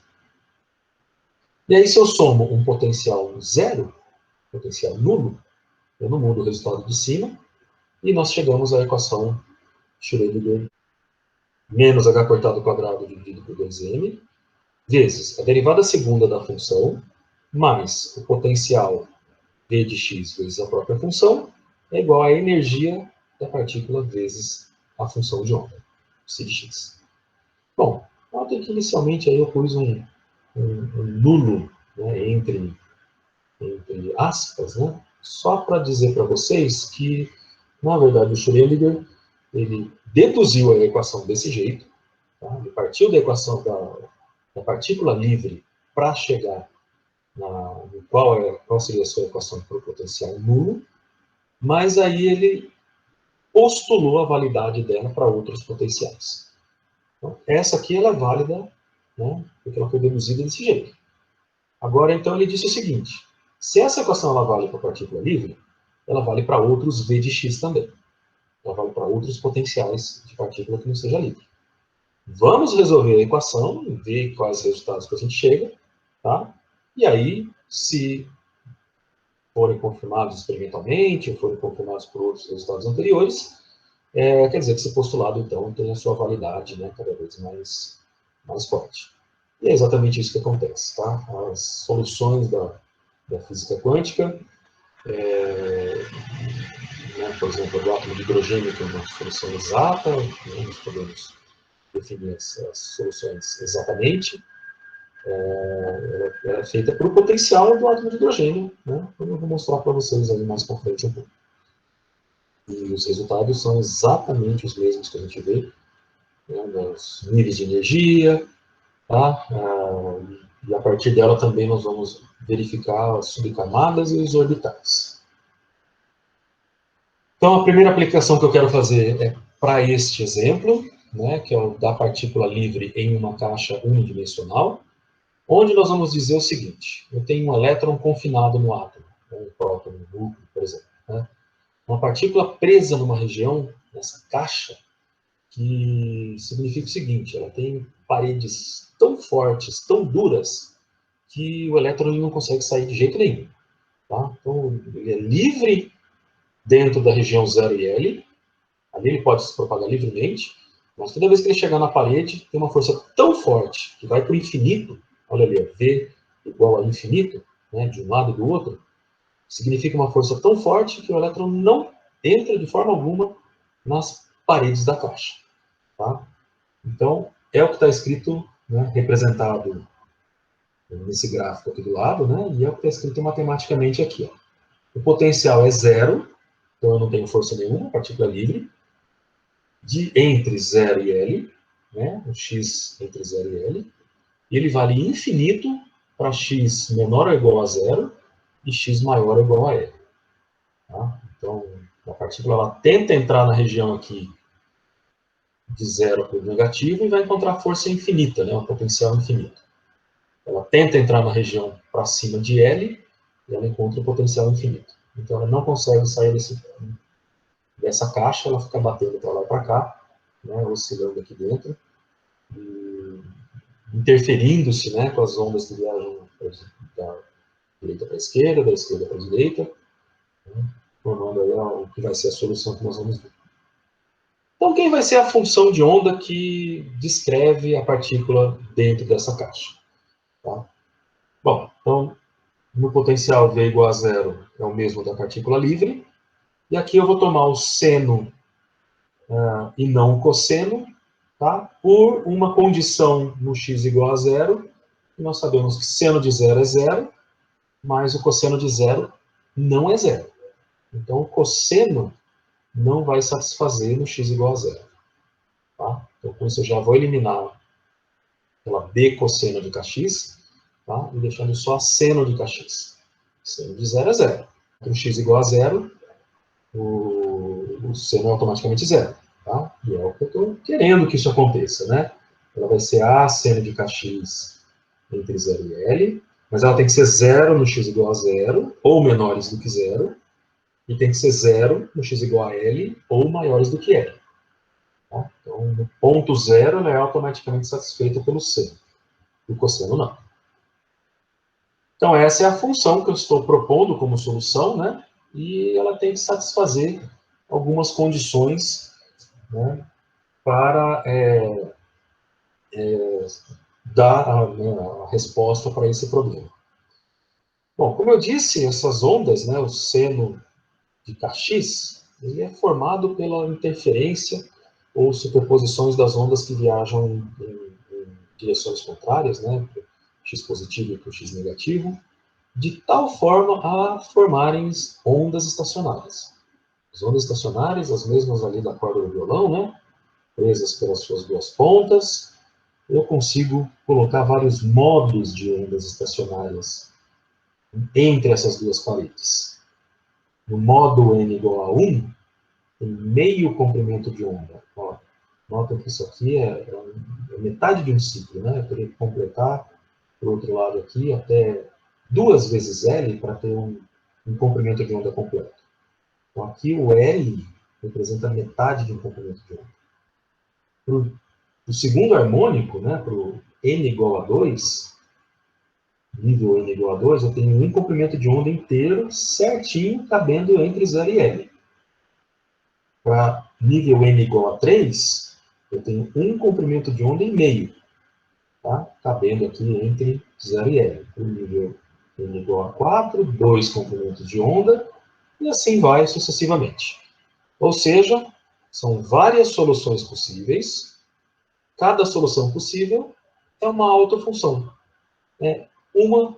E aí, se eu somo um potencial zero, potencial nulo, eu não mudo o resultado de cima, e nós chegamos à equação Schrödinger menos H cortado ao quadrado dividido por 2M, vezes a derivada segunda da função, mais o potencial V de x vezes a própria função, é igual à energia da partícula vezes a função de onda, psi de x. Bom, notem que inicialmente aí eu pus um nulo, né, entre aspas, né, só para dizer para vocês que, na verdade, o Schrödinger ele deduziu a equação desse jeito, tá? Ele partiu da equação da partícula livre para chegar no qual seria a sua equação para o potencial nulo, mas aí ele postulou a validade dela para outros potenciais. Então, essa aqui ela é válida, né, porque ela foi deduzida desse jeito. Agora, então, ele disse o seguinte: se essa equação ela vale para a partícula livre, ela vale para outros V de x também. Ela vale para outros potenciais de partícula que não seja livre. Vamos resolver a equação e ver quais resultados que a gente chega, tá? E aí, se forem confirmados experimentalmente ou forem confirmados por outros resultados anteriores, quer dizer que esse postulado, então, tem a sua validade, né, cada vez mais forte. E é exatamente isso que acontece, tá? As soluções da física quântica, né, por exemplo, do átomo de hidrogênio, que é uma solução exata, né, nós podemos definir essas soluções exatamente, ela é feita pelo potencial do átomo de hidrogênio, né, como eu vou mostrar para vocês aí mais para frente um pouco. E os resultados são exatamente os mesmos que a gente vê, né, nos níveis de energia, tá? E a partir dela também nós vamos verificar as subcamadas e os orbitais. Então, a primeira aplicação que eu quero fazer é para este exemplo, né, que é o da partícula livre em uma caixa unidimensional, onde nós vamos dizer o seguinte: eu tenho um elétron confinado no átomo, um próton, um núcleo, por exemplo. Né? Uma partícula presa numa região, nessa caixa, que significa o seguinte: ela tem paredes tão fortes, tão duras, que o elétron não consegue sair de jeito nenhum. Tá? Então, ele é livre dentro da região 0 e L, ali ele pode se propagar livremente, mas toda vez que ele chegar na parede, tem uma força tão forte, que vai para o infinito, olha ali, V igual a infinito, né, de um lado e do outro, significa uma força tão forte que o elétron não entra de forma alguma nas paredes da caixa. Tá? Então, é o que está escrito, né, representado nesse gráfico aqui do lado, né, e é o que está escrito matematicamente aqui. Ó. O potencial é zero, então eu não tenho força nenhuma, partícula livre, entre 0 e L, né, o x entre 0 e L, e ele vale infinito para x menor ou igual a zero e x maior ou igual a L. Tá? Então, a partícula ela tenta entrar na região aqui de 0 para o negativo e vai encontrar força infinita, né, um potencial infinito. Ela tenta entrar na região para cima de L e ela encontra o potencial infinito. Então ela não consegue sair dessa caixa, ela fica batendo para lá e para cá, né, oscilando aqui dentro, interferindo-se, né, com as ondas que viajam da direita para a esquerda, da esquerda para a direita, né, formando aí o que vai ser a solução que nós vamos ver. Então, quem vai ser a função de onda que descreve a partícula dentro dessa caixa? Tá? Bom, então, no potencial V igual a zero é o mesmo da partícula livre, e aqui eu vou tomar o seno e não o cosseno, tá? Por uma condição no x igual a zero, e nós sabemos que seno de zero é zero, mas o cosseno de zero não é zero. Então, o cosseno não vai satisfazer no x igual a zero. Tá? Então, com isso eu já vou eliminar aquela b cosseno de kx, tá? E deixando só a seno de kx. Seno de zero é zero. Para o x igual a zero, o seno é automaticamente zero. Tá? E é o que eu estou querendo que isso aconteça, né? Ela vai ser a seno de kx entre 0 e L, mas ela tem que ser zero no x igual a zero, ou menores do que zero, e tem que ser zero no x igual a L, ou maiores do que L. Tá? Então, no ponto zero, ela é automaticamente satisfeita pelo seno. O cosseno não. Então, essa é a função que eu estou propondo como solução, né? E ela tem que satisfazer algumas condições, né, para dar a resposta para esse problema. Bom, como eu disse, essas ondas, né, o seno de Kx, ele é formado pela interferência ou superposições das ondas que viajam em direções contrárias, né, x positivo e para o x negativo, de tal forma a formarem ondas estacionárias. As ondas estacionárias, as mesmas ali da corda do violão, né, presas pelas suas duas pontas, eu consigo colocar vários modos de ondas estacionárias entre essas duas paredes. No modo n igual a 1, tem meio comprimento de onda. Ó, nota que isso aqui é metade de um ciclo, né? Eu teria que completar para o outro lado aqui até 2 vezes L para ter um comprimento de onda completo. Então aqui o L representa metade de um comprimento de onda. Para o segundo harmônico, né, para o n igual a 2, nível n igual a 2, eu tenho um comprimento de onda inteiro certinho cabendo entre 0 e L. Para nível n igual a 3, eu tenho um comprimento de onda e meio, tá? Cabendo aqui entre 0 e L. Para o nível n igual a 4, 2 comprimentos de onda, e assim vai sucessivamente. Ou seja, são várias soluções possíveis, cada solução possível é uma autofunção. É uma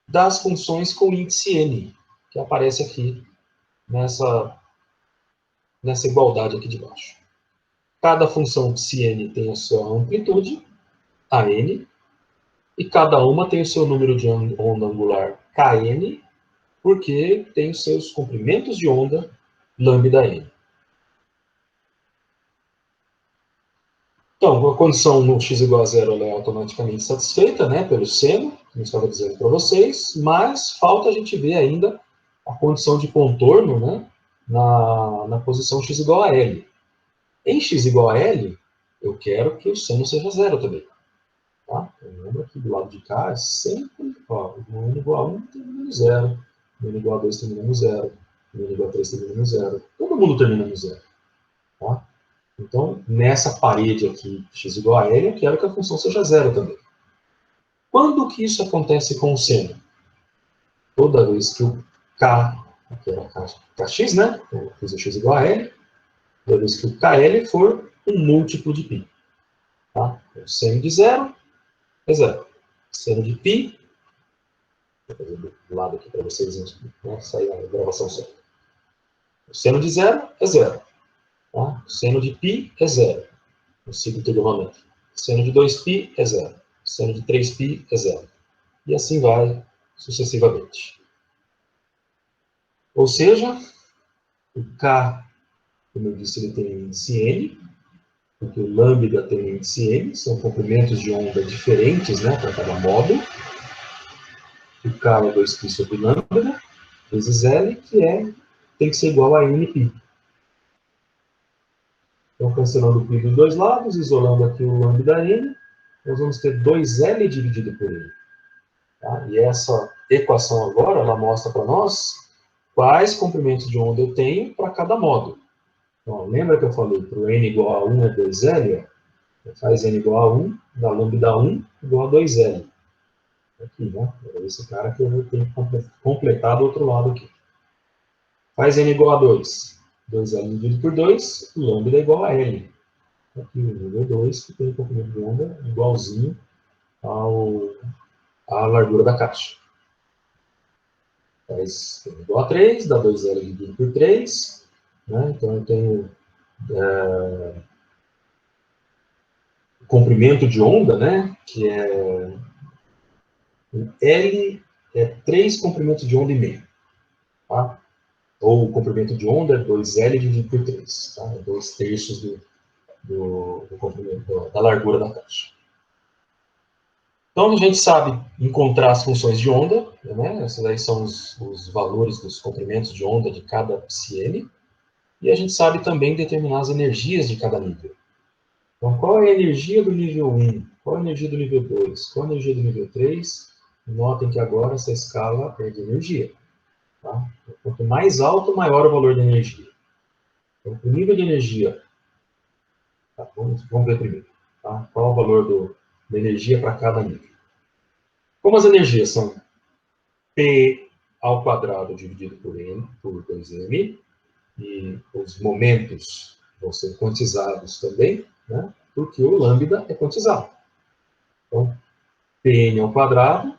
das funções com índice n, que aparece aqui nessa igualdade aqui de baixo. Cada função psi tem a sua amplitude, a n, e cada uma tem o seu número de onda angular kn, porque tem os seus comprimentos de onda lambda n. Então, a condição no x igual a zero ela é automaticamente satisfeita, né, pelo seno, como eu estava dizendo para vocês, mas falta a gente ver ainda a condição de contorno, né, na posição x igual a L. Em x igual a L, eu quero que o seno seja zero também. Tá? Lembra que do lado de cá é sempre, ó, o n igual a 1 termina no zero, o n igual a 2 termina no zero, o n igual a 3 termina no zero. Todo mundo termina no zero. Tá? Então, nessa parede aqui, x igual a L, eu quero que a função seja zero também. Quando que isso acontece com o seno? Toda vez que o k, que era kx, né? Eu fiz o x igual a L, toda vez que o kl for um múltiplo de π. Tá? O seno de zero é zero. Seno de π, vou fazer do lado aqui para vocês, né, sair a gravação certa. O seno de zero é zero. Tá? O seno de π é zero. O ciclo trigonométrico. O seno de 2π é zero. O seno de 3π é zero. E assim vai sucessivamente. Ou seja, o k como eu disse, ele tem índice N, porque o lambda tem índice N, são comprimentos de onda diferentes, né, para cada módulo. O K é 2π sobre lambda, vezes L, que tem que ser igual a Nπ. Então, cancelando o π dos dois lados, isolando aqui o lambda N, nós vamos ter 2L dividido por N. Tá? E essa equação agora, ela mostra para nós quais comprimentos de onda eu tenho para cada módulo. Então, lembra que eu falei para o N igual a 1 é 2L? Faz N igual a 1, dá lambda 1 igual a 2L. Aqui, né? É esse cara que eu vou ter que completar do outro lado aqui. Faz N igual a 2. 2L dividido por 2, lambda é igual a L. Aqui o nível 2, que tem comprimento de onda igualzinho à largura da caixa. Faz N igual a 3, dá 2L dividido por 3. Né? Então eu tenho o comprimento de onda, né? Que é L é 3 comprimentos de onda e meio. Tá? Ou o comprimento de onda é 2L dividido por 3. Tá? É 2/3 do comprimento da largura da caixa. Então, a gente sabe encontrar as funções de onda, né? Esses aí são os valores dos comprimentos de onda de cada psi-n, e a gente sabe também determinar as energias de cada nível. Então, qual é a energia do nível 1? Qual é a energia do nível 2? Qual é a energia do nível 3? Notem que agora essa escala é de energia. Tá? Quanto mais alto, maior o valor da energia. Então, o nível de energia... Tá, vamos ver primeiro. Tá? Qual é o valor da energia para cada nível? Como as energias são P ao quadrado dividido por N, por 2M, e os momentos vão ser quantizados também, né? Porque o lambda é quantizado. Então, Pn ao quadrado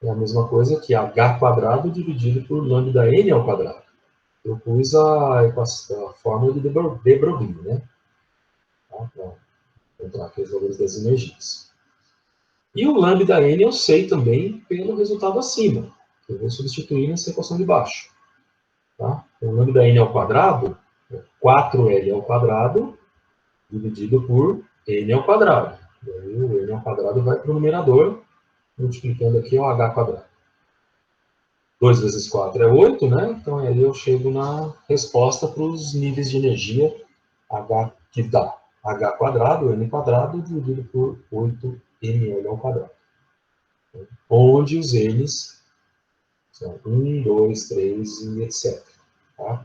é a mesma coisa que H quadrado dividido por lambda N ao quadrado. Eu pus a fórmula de de Broglie, né? Tá? Para encontrar aqui os valores das energias. E o lambda N eu sei também pelo resultado acima, que eu vou substituir nessa equação de baixo. Tá? Então, o lambda N ao quadrado é 4L ao quadrado dividido por N ao quadrado. E aí o N ao quadrado vai para o numerador, multiplicando aqui o H quadrado. 2 vezes 4 é 8, né? Então aí eu chego na resposta para os níveis de energia H que dá H quadrado, N quadrado, dividido por 8ml ao quadrado. Onde os N's são 1, 2, 3 e etc. Tá?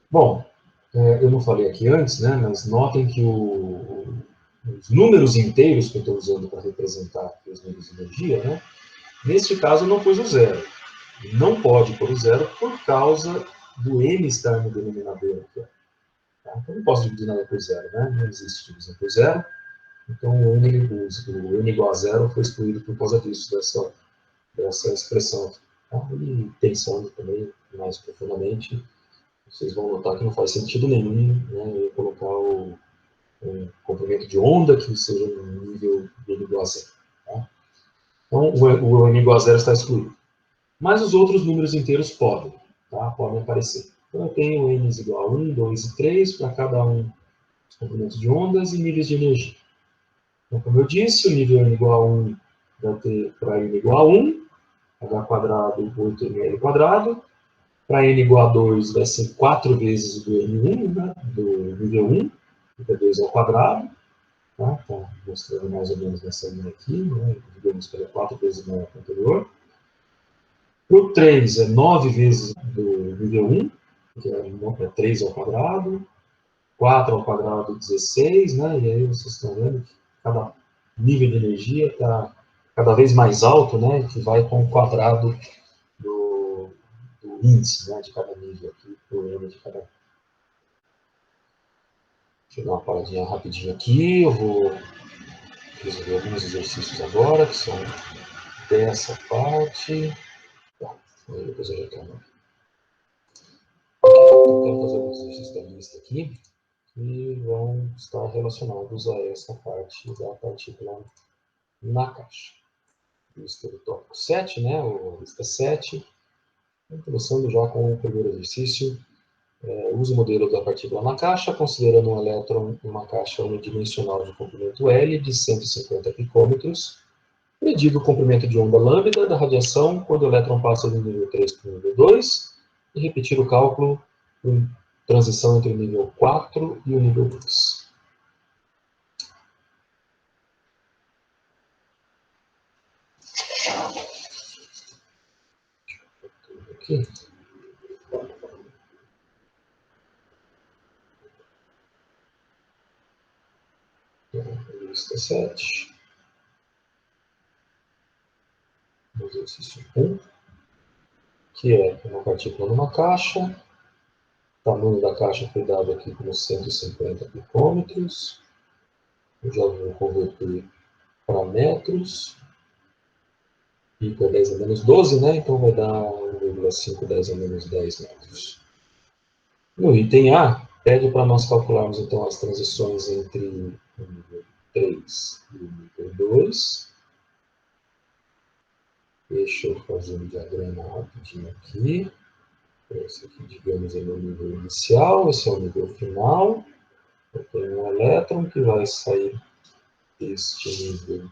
Bom, eu não falei aqui antes, né? Mas notem que os números inteiros que eu estou usando para representar os níveis de energia, né? Neste caso eu não pus o zero. Não pode pôr o zero por causa do m estar no denominador aqui. Tá? Então eu não posso dividir nada por zero, né? Não existe divisão por zero. Então o n igual a zero foi excluído por causa disso, dessa expressão. Tá? E pensando também mais profundamente, vocês vão notar que não faz sentido nenhum, né, eu colocar um comprimento de onda que seja no nível de n igual a zero. Tá? Então o n igual a zero está excluído. Mas os outros números inteiros podem, tá? Podem aparecer. Então eu tenho n igual a 1, 2 e 3 para cada um dos comprimentos de ondas e níveis de energia. Então, como eu disse, o nível n igual a 1 vai ter para n igual a 1, h quadrado 8ml quadrado. Para n igual a 2 vai ser 4 vezes o do n1, né? Do nível 1, que é 2 ao quadrado. Tá? Então, mostrando mais ou menos nessa linha aqui, né? Digamos que ela é 4 vezes maior que o anterior. O 3 é 9 vezes do nível 1, que é 3 ao quadrado. 4 ao quadrado, 16, né? E aí vocês estão vendo que cada nível de energia está cada vez mais alto, né? Que vai com o quadrado do índice, né? De cada nível aqui, por N de cada. Deixa eu dar uma paradinha rapidinho aqui. Eu vou resolver alguns exercícios agora, que são dessa parte. Tá, depois eu retorno. Eu quero fazer alguns exercícios da lista aqui que vão estar relacionados a essa parte da partícula na caixa. Lista do tópico 7, né? Ou lista 7. Começando já com o primeiro exercício. Usa o modelo da partícula na caixa, considerando um elétron em uma caixa unidimensional de comprimento L de 150 picômetros. Prediga o comprimento de onda lambda da radiação quando o elétron passa do nível 3 para o nível 2 e repetir o cálculo em transição entre o nível 4 e o nível 2. Aqui. Lista 7. Exercício 1, que é uma partícula numa caixa. O tamanho da caixa foi dado aqui como 150 picômetros. Eu já vou converter para metros. Pico é 10 a menos 12, né? Então vai dar 1,5, 10 a menos 10 metros. No item A, pede para nós calcularmos então as transições entre o nível 3 e o nível 2. Deixa eu fazer um diagrama rapidinho aqui. Esse aqui, digamos, é o meu nível inicial, esse é o nível final. Eu tenho um elétron que vai sair deste nível.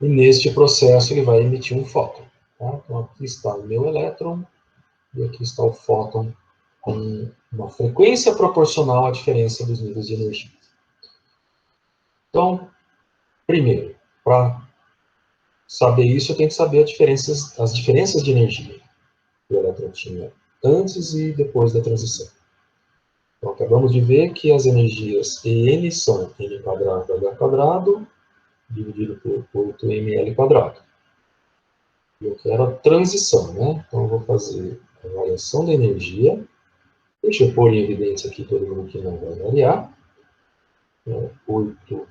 E neste processo ele vai emitir um fóton. Tá? Então aqui está o meu elétron e aqui está o fóton com uma frequência proporcional à diferença dos níveis de energia. Então, primeiro, para saber isso, eu tenho que saber as diferenças de energia que o elétron tinha antes e depois da transição. Então, acabamos de ver que as energias En são n quadrado h quadrado dividido por 8ml quadrado. Eu quero a transição, né? Então, eu vou fazer a variação da energia. Deixa eu pôr em evidência aqui todo mundo que não vai variar. 8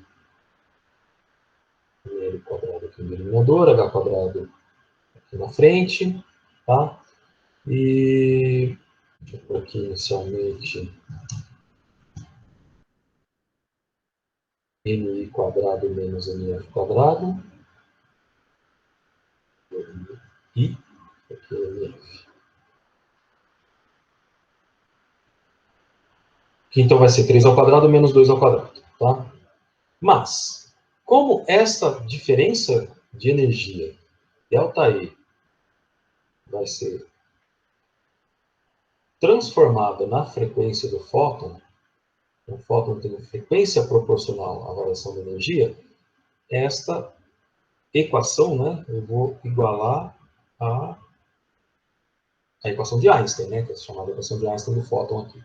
ml quadrado aqui no denominador, h quadrado aqui na frente, tá? E deixa eu pôr aqui inicialmente mi quadrado menos mf quadrado. E aqui é mf. Que então vai ser 3 ao quadrado menos 2 ao quadrado, tá? Mas, como esta diferença de energia, ΔE, vai ser transformada na frequência do fóton, o fóton tem frequência proporcional à variação da energia, esta equação, né, eu vou igualar a equação de Einstein, né, que é chamada equação de Einstein do fóton aqui.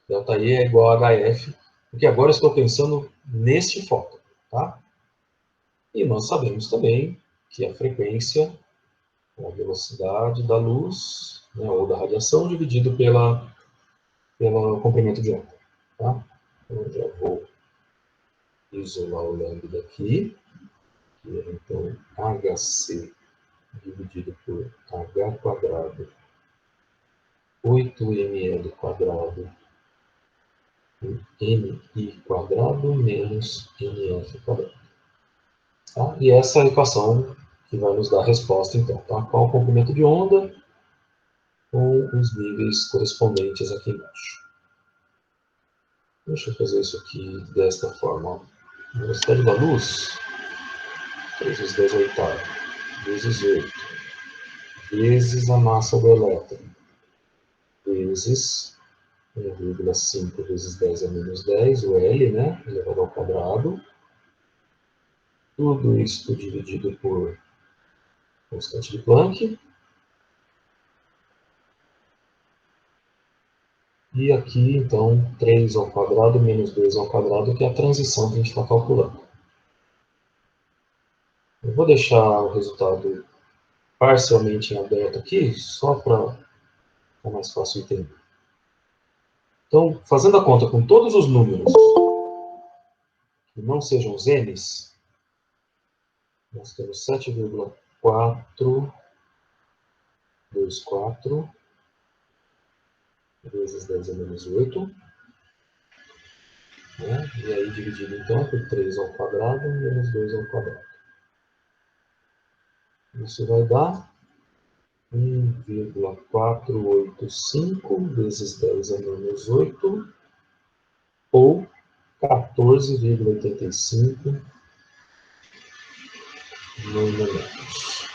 ΔE é igual a HF, porque agora eu estou pensando neste fóton, tá? E nós sabemos também que a frequência é a velocidade da luz, né, ou da radiação, dividido pelo comprimento de onda. Tá? Então, eu já vou isolar o lambda aqui, que é então HC dividido por H quadrado, 8ml quadrado, MI quadrado menos MF quadrado. Tá? E essa é a equação que vai nos dar a resposta, então. Tá? Qual o comprimento de onda com os níveis correspondentes aqui embaixo. Deixa eu fazer isso aqui desta forma. A velocidade da luz, 3 vezes 10 oitavo, vezes 8, vezes a massa do elétron, vezes 1,5 vezes 10 a menos 10, o L, né, elevado ao quadrado. Tudo isso dividido por constante de Planck. E aqui, então, 3 ao quadrado menos 2 ao quadrado, que é a transição que a gente está calculando. Eu vou deixar o resultado parcialmente em aberto aqui, só para ficar mais fácil entender. Então, fazendo a conta com todos os números que não sejam os n's, nós temos 7,424 vezes 10 a menos 8, né? E aí dividido então por 3 ao quadrado menos 2 ao quadrado. isso vai dar 1,485 vezes 10 a menos 8, ou 14,85 nanômetros.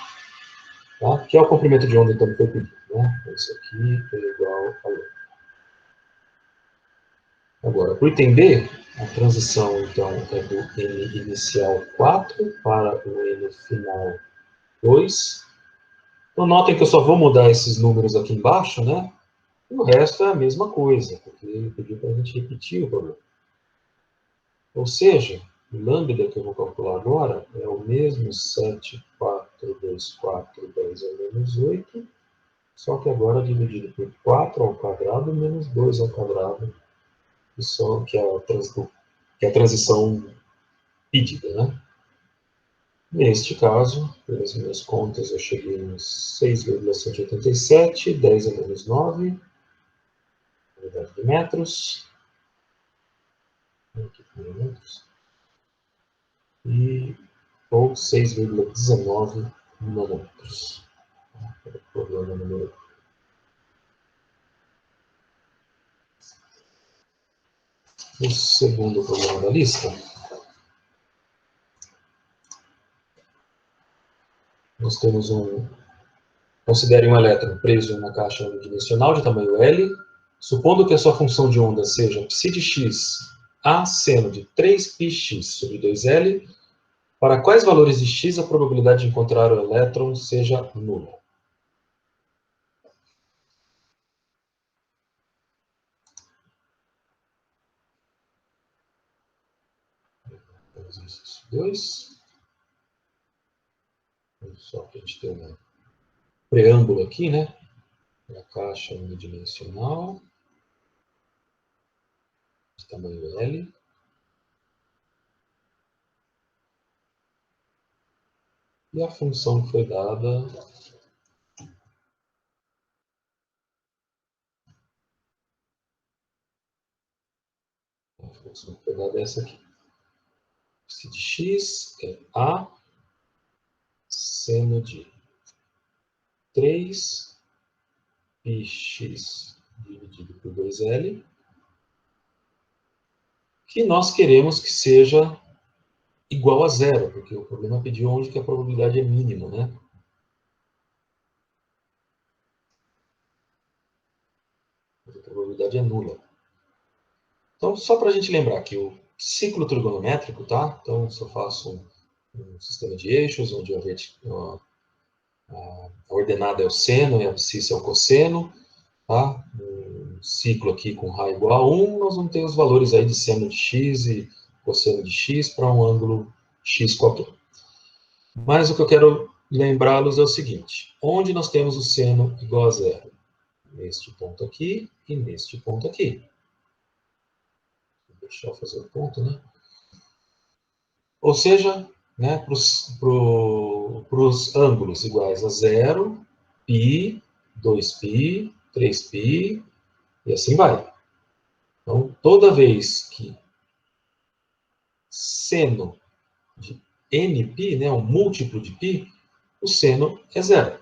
Tá? Que é o comprimento de onda, então, que foi pedido. Né? Isso aqui é igual a lambda. Agora, para o item B, a transição, então, é do N inicial 4 para o N final 2. Então, notem que eu só vou mudar esses números aqui embaixo, né? E o resto é a mesma coisa, porque ele pediu para a gente repetir o valor. Ou seja, o lambda que eu vou calcular agora é o mesmo 7,424 10 a menos 8, só que agora dividido por 4 ao quadrado menos 2 ao quadrado, que é a transição pedida, né? Neste caso, pelas minhas contas, eu cheguei em 6,187, 10 a menos 9, unidade de metros, aqui por metros, ou 6,19 nanômetros. Problema número 1. O segundo problema da lista, nós temos considere um elétron preso em uma caixa unidimensional de tamanho L, supondo que a sua função de onda seja psi de x a seno de 3πx sobre 2L, para quais valores de x a probabilidade de encontrar o elétron seja nula? Exercício 2. Só para a gente ter um preâmbulo aqui, né? A caixa unidimensional de tamanho L. E a função que foi dada é essa aqui. Psi de x é A seno de 3πx dividido por 2L, que nós queremos que seja igual a zero, porque o problema pediu onde que a probabilidade é mínima, né? A probabilidade é nula. Então, só para a gente lembrar que o ciclo trigonométrico, tá? Então, se eu faço um sistema de eixos, onde a ordenada é o seno e a abscissa é o cosseno, tá? Um ciclo aqui com raio igual a 1, nós vamos ter os valores aí de seno de x e cosseno de x para um ângulo x qualquer. Mas o que eu quero lembrá-los é o seguinte: onde nós temos o seno igual a zero? Neste ponto aqui e neste ponto aqui. Deixa eu fazer o ponto, né? Ou seja, né, para os ângulos iguais a zero, π, 2π, 3π, e assim vai. Então, toda vez que seno de nπ, né, um múltiplo de π, o seno é zero.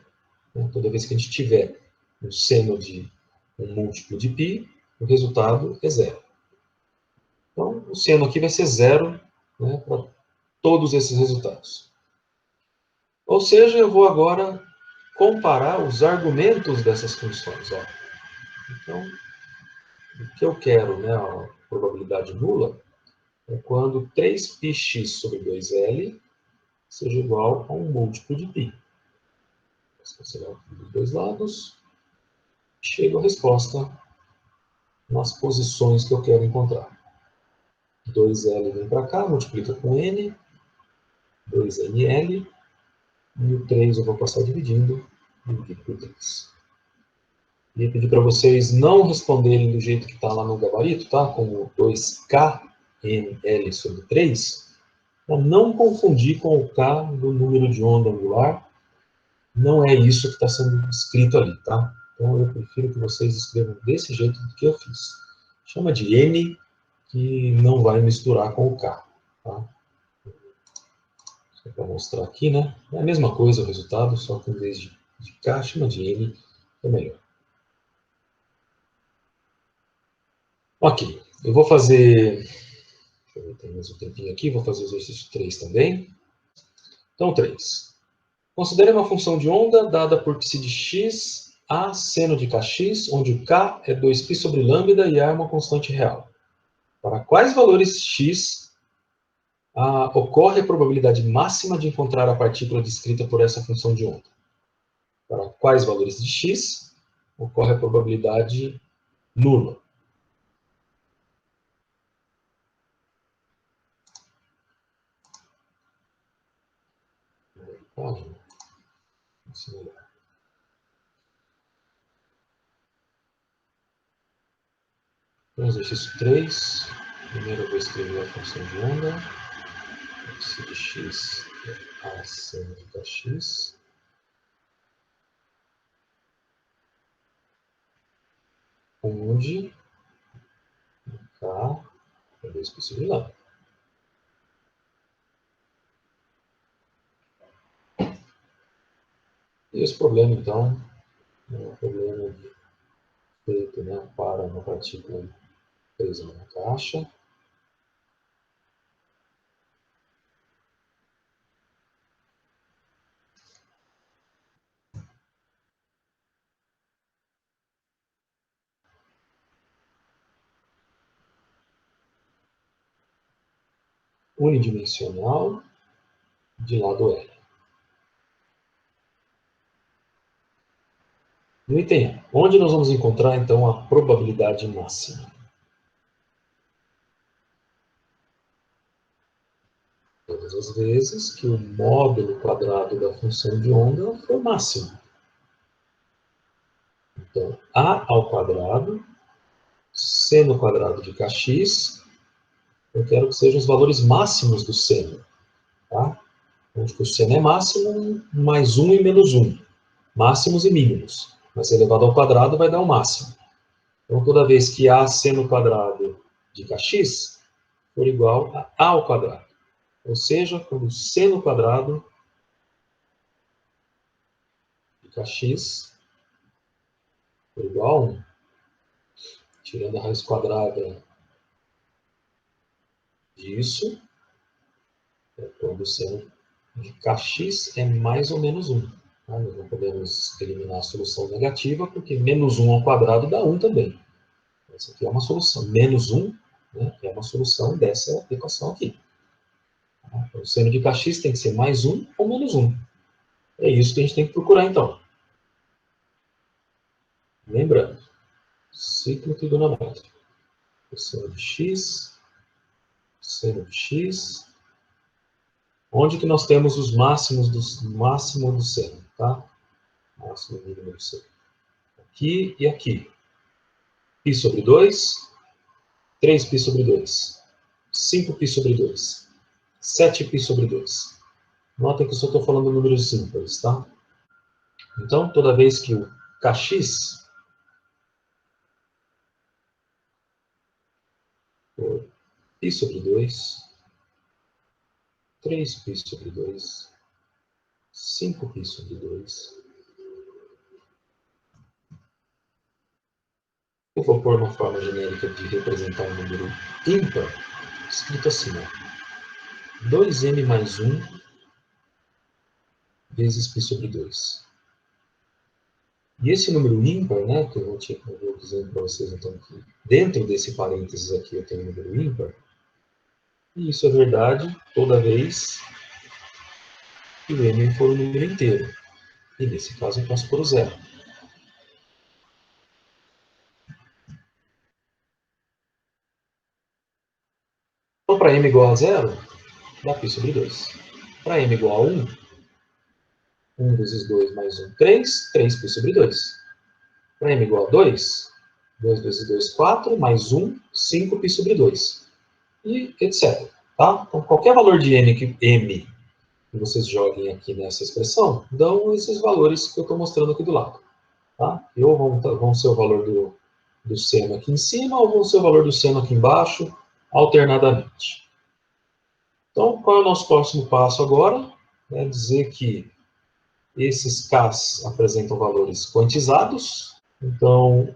Toda vez que a gente tiver um seno de um múltiplo de π, o resultado é zero. Então, o seno aqui vai ser zero, né, para todos esses resultados. Ou seja, eu vou agora comparar os argumentos dessas funções. Ó. Então, o que eu quero, né, a probabilidade nula, é quando 3πx sobre 2L seja igual a um múltiplo de π. Se considerar dos dois lados, chego à resposta nas posições que eu quero encontrar. 2L vem para cá, multiplica com N, 2NL, e o 3 eu vou passar dividindo por 3. Queria pedir para vocês não responderem do jeito que está lá no gabarito, tá? Como 2KNL sobre 3, para não confundir com o K do número de onda angular. Não é isso que está sendo escrito ali, tá? Então eu prefiro que vocês escrevam desse jeito do que eu fiz. Chama de N, que não vai misturar com o K, tá? Para mostrar aqui, né? É a mesma coisa o resultado, só que em vez de K, chama de M, é melhor. Ok, eu vou fazer... Deixa eu ver, tem mais um tempinho aqui, vou fazer o exercício 3 também. Então, 3. Considere uma função de onda dada por psi de x a seno de kx, onde o k é 2π sobre lambda e a é uma constante real. Para quais valores x ocorre a probabilidade máxima de encontrar a partícula descrita por essa função de onda? Para quais valores de x ocorre a probabilidade nula? Então, exercício 3. Primeiro eu vou escrever a função de onda. Psi de x a seno de kx. Onde K é 2π sobre lambda. E esse problema, então, é um problema feito, né, para uma partícula presa numa caixa. Unidimensional de lado L. No item A, onde nós vamos encontrar, então, a probabilidade máxima? Todas as vezes que o módulo quadrado da função de onda for máximo. Então, A ao quadrado, seno quadrado de kx, eu quero que sejam os valores máximos do seno. Tá? Onde o seno é máximo, mais 1 e menos 1. Máximos e mínimos. Mas elevado ao quadrado vai dar o máximo. Então, toda vez que A seno quadrado de kx for igual a A ao quadrado. Ou seja, quando o seno quadrado de kx for igual a 1, tirando a raiz quadrada disso, quando o seno de kx é mais ou menos 1. Tá? Nós não podemos eliminar a solução negativa, porque menos 1 ao quadrado dá 1 também. Essa aqui é uma solução. Menos 1, né, é uma solução dessa equação aqui. O seno de kx tem que ser mais 1 ou menos 1. É isso que a gente tem que procurar, então. Lembrando, ciclo trigonométrico. Seno de x, seno de x. Onde que nós temos os máximos máximo do seno, tá? Máximo e mínimo do seno. Aqui e aqui. Π sobre 2, 3π sobre 2, 5π sobre 2, 7π sobre 2. Notem que eu só estou falando números ímpares, tá? Então, toda vez que o kx for π sobre 2, 3π sobre 2, 5π sobre 2, eu vou pôr uma forma genérica de representar um número ímpar, escrito assim, ó, 2m mais 1 vezes π sobre 2. E esse número ímpar, né, que eu vou dizendo para vocês, então, que dentro desse parênteses aqui eu tenho um número ímpar, e isso é verdade toda vez que o m for um número inteiro. E nesse caso eu posso pôr o zero. Então, para m igual a zero, dá π sobre 2. Para m igual a 1, 1 vezes 2 mais 1, 3, 3π sobre 2. Para m igual a 2, 2 vezes 2, 4, mais 1, 5π sobre 2. E etc. Tá? Então, qualquer valor de m que vocês joguem aqui nessa expressão, dão esses valores que eu estou mostrando aqui do lado. Tá? Ou vão ser o valor do seno aqui em cima, ou vão ser o valor do seno aqui embaixo, alternadamente. Então, qual é o nosso próximo passo agora? né, dizer que esses Ks apresentam valores quantizados. Então,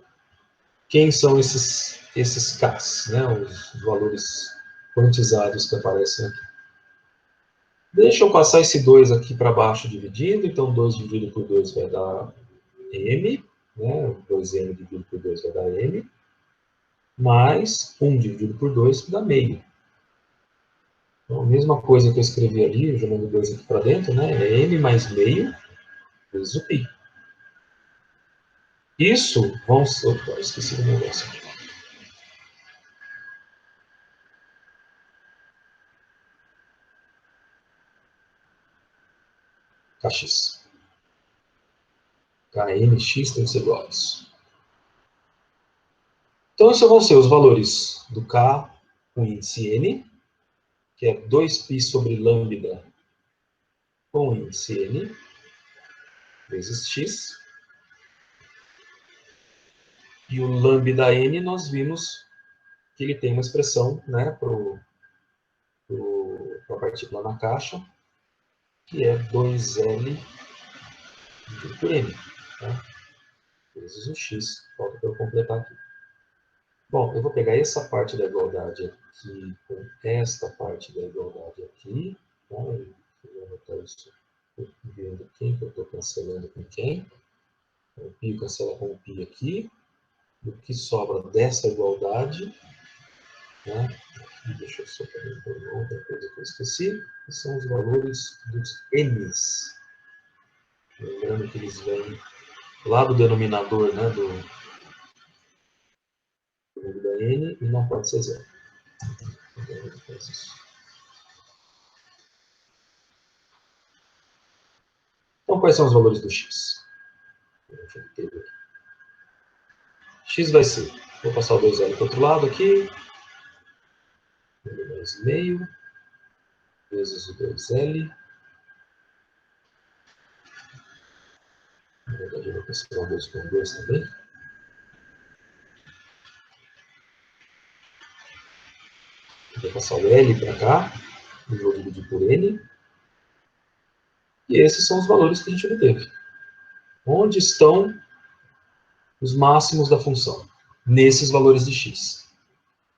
quem são esses Ks, né, os valores quantizados que aparecem aqui? Deixa eu passar esse 2 aqui para baixo dividindo. Então, 2 dividido por 2 vai dar m, né? 2m dividido por 2 vai dar m, mais 1 dividido por 2 dá meio. Então, a mesma coisa que eu escrevi ali, jogando 2 aqui para dentro, né? É m mais meio vezes o π. Isso, vamos... Opa, esqueci do negócio aqui. Kx. Kmx tem que ser igual a isso. Então, esses vão ser os valores do K com índice n, que é 2π sobre lambda com índice n, vezes x. E o lambda n, nós vimos que ele tem uma expressão, né, para a partícula na caixa, que é 2L por m, tá? Vezes o x. Falta para eu completar aqui. Bom, eu vou pegar essa parte da igualdade aqui com esta parte da igualdade aqui. Tá? Eu vou anotar isso vendo quem que eu estou cancelando com quem. O π cancela com o π aqui. O que sobra dessa igualdade, né? Deixa eu só fazer outra coisa que eu esqueci, que são os valores dos n's. Lembrando que eles vêm lá do denominador, né, do da n, e não pode ser zero. Então, quais são os valores do x? X vai ser, vou passar o 2L para o outro lado aqui, mais meio, vezes o 2L. Na verdade, eu vou passar o 2 com 2 também. Vou passar o L para cá, e vou dividir por N. E esses são os valores que a gente obteve. Onde estão os máximos da função? Nesses valores de x.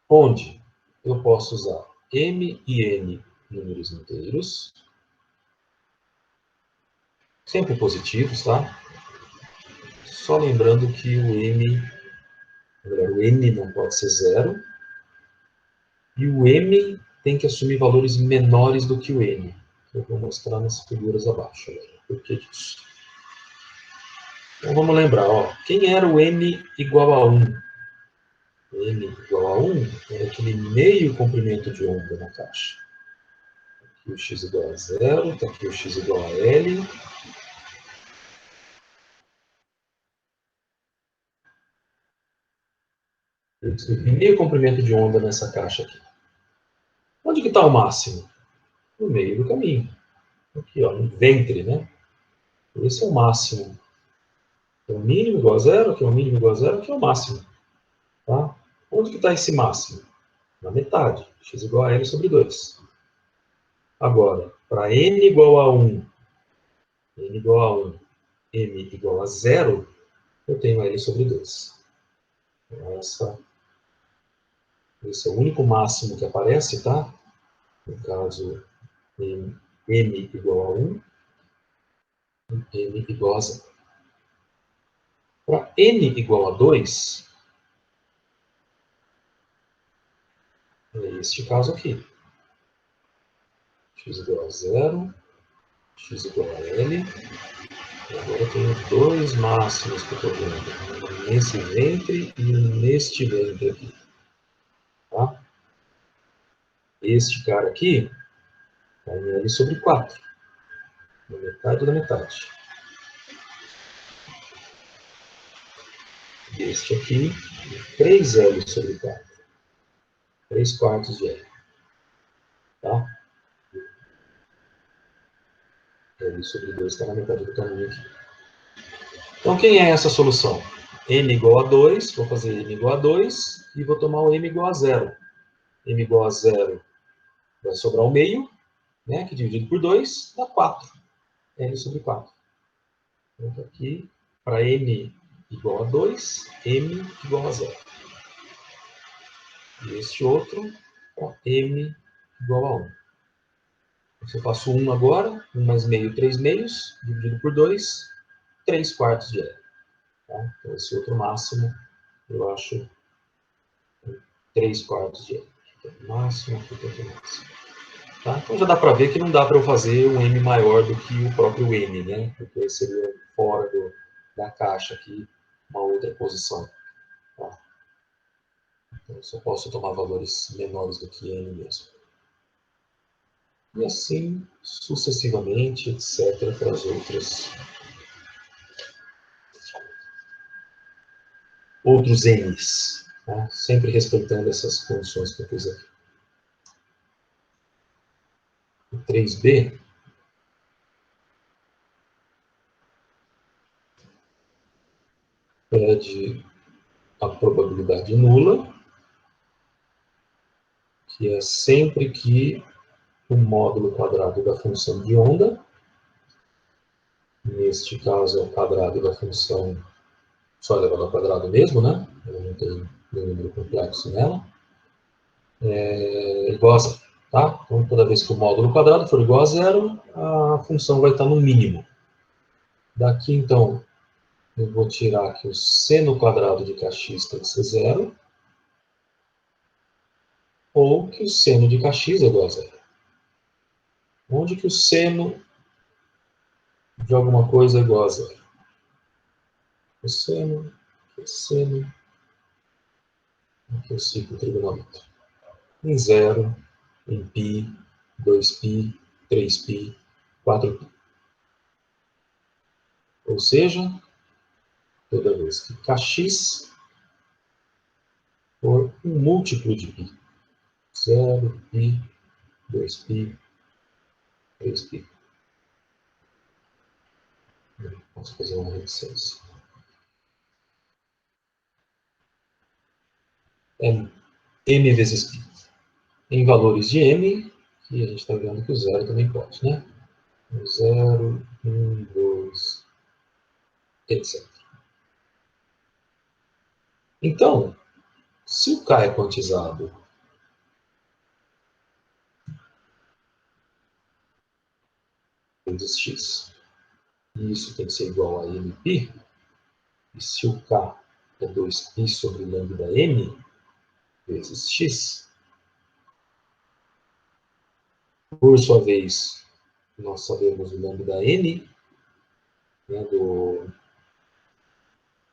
Onde eu posso usar m e n números inteiros, sempre positivos, tá? Só lembrando que o n não pode ser zero, e o m tem que assumir valores menores do que o n. Eu vou mostrar nas figuras abaixo. Por que disso? Então vamos lembrar, ó, quem era o n igual a 1? N igual a 1 era aquele meio comprimento de onda na caixa. Aqui o x igual a 0, está aqui o x igual a L. Meio comprimento de onda nessa caixa aqui. Onde que está o máximo? No meio do caminho. Aqui, ó, no ventre, né? Esse é o máximo. Aqui é o mínimo igual a 0, aqui é o mínimo igual a 0, aqui é o máximo. Tá? Onde que está esse máximo? Na metade. X igual a L sobre 2. Agora, para n igual a 1, n igual a 1, m igual a 0, eu tenho L sobre 2. Então, esse é o único máximo que aparece, tá? No caso, m igual a 1, m igual a 0. Para n igual a 2, é este caso aqui. X igual a 0, x igual a L. E agora eu tenho dois máximos que eu estou vendo. Nesse ventre e neste ventre aqui. Tá? Este cara aqui é L sobre 4. Na metade da metade. E este aqui, 3L sobre 4. 3 quartos de L. Tá? L sobre 2 está na metade do caminho aqui. Então, quem é essa solução? N igual a 2, vou fazer N igual a 2 e vou tomar o M igual a 0. M igual a 0 vai sobrar o meio. né, que dividido por 2 dá 4. N sobre 4. Então, aqui, para n igual a 2, m igual a 0. E este outro, para m igual a 1. Se eu faço 1 agora, 1 mais meio, 3 meios, dividido por 2, 3 quartos de L. Tá? Então, esse outro máximo, eu acho 3 quartos de L. Aqui tem o máximo, aqui tem o máximo. Tá? Então, já dá para ver que não dá para eu fazer um M maior do que o próprio M, né? Porque seria fora da caixa aqui, uma outra posição. Tá? Então, eu só posso tomar valores menores do que N mesmo. E assim, sucessivamente, etc., para as outros N's. Tá? Sempre respeitando essas condições que eu fiz aqui. O 3B pede a probabilidade nula, que é sempre que o módulo quadrado da função de onda, neste caso é o quadrado da função só elevado ao quadrado mesmo, né? Ela não tem nenhum número complexo nela, é igual a zero. Tá? Então, toda vez que o módulo quadrado for igual a zero, a função vai estar no mínimo. Daqui, então, eu vou tirar que o seno quadrado de kx tem que ser zero, ou que o seno de kx é igual a zero. Onde que o seno de alguma coisa é igual a zero? Cosseno, seno, aqui é o ciclo trigonométrico. Em zero, em π, 2π, 3π, 4π. Ou seja, toda vez que kx for um múltiplo de π, 0, π, 2π, 3π. Posso fazer uma reticência. É m vezes π. Em valores de m, que a gente está vendo que o zero também pode, né? 0, 1, 2, etc. Então, se o k é quantizado vezes x, e isso tem que ser igual a mπ, e se o k é 2π sobre lambda m vezes x, por sua vez, nós sabemos o lambda n, né,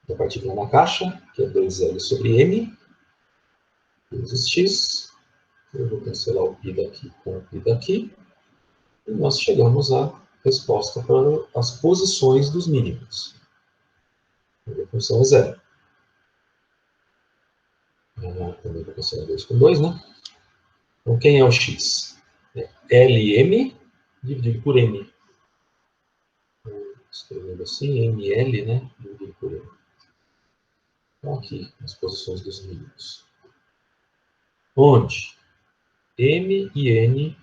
da partícula na caixa, que é 2L sobre m, vezes x. Eu vou cancelar o π daqui com o π daqui, e nós chegamos à resposta para as posições dos mínimos. A função é zero. Também vou cancelar 2 com 2, né? Então, quem é o x? É Lm dividido por m. Escrevendo assim, ml, né? Dividido por m. Então, aqui, as posições dos mínimos. Onde m e n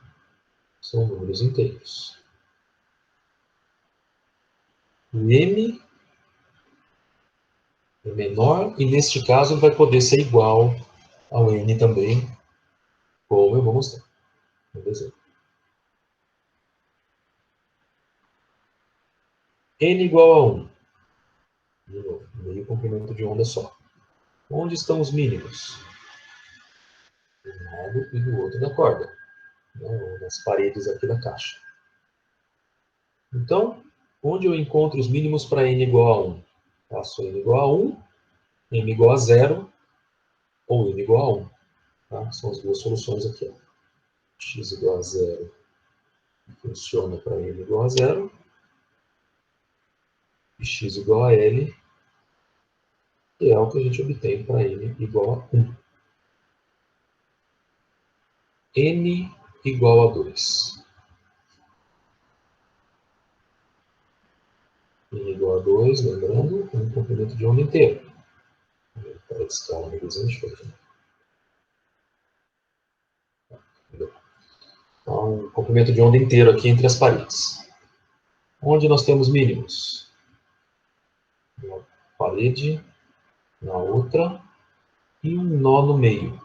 são números inteiros. O m é menor e, neste caso, vai poder ser igual ao n também, como eu vou mostrar no desenho. N igual a 1. De novo, meio comprimento de onda só. Onde estão os mínimos? De um lado e do outro da corda, né, ou nas paredes aqui da caixa. Então, onde eu encontro os mínimos para n igual a 1? Faço n igual a 1, m igual a 0 ou n igual a 1. Tá? São as duas soluções aqui. Ó. X igual a 0 funciona para n igual a 0. E x igual a L, que é o que a gente obtém para n igual a 1. N igual a 2. N igual a 2, lembrando, um comprimento de onda inteiro. Para de escala no desenho de hoje. Então, um comprimento de onda inteiro aqui entre as paredes. Onde nós temos mínimos? Uma parede, na outra, e um nó no meio.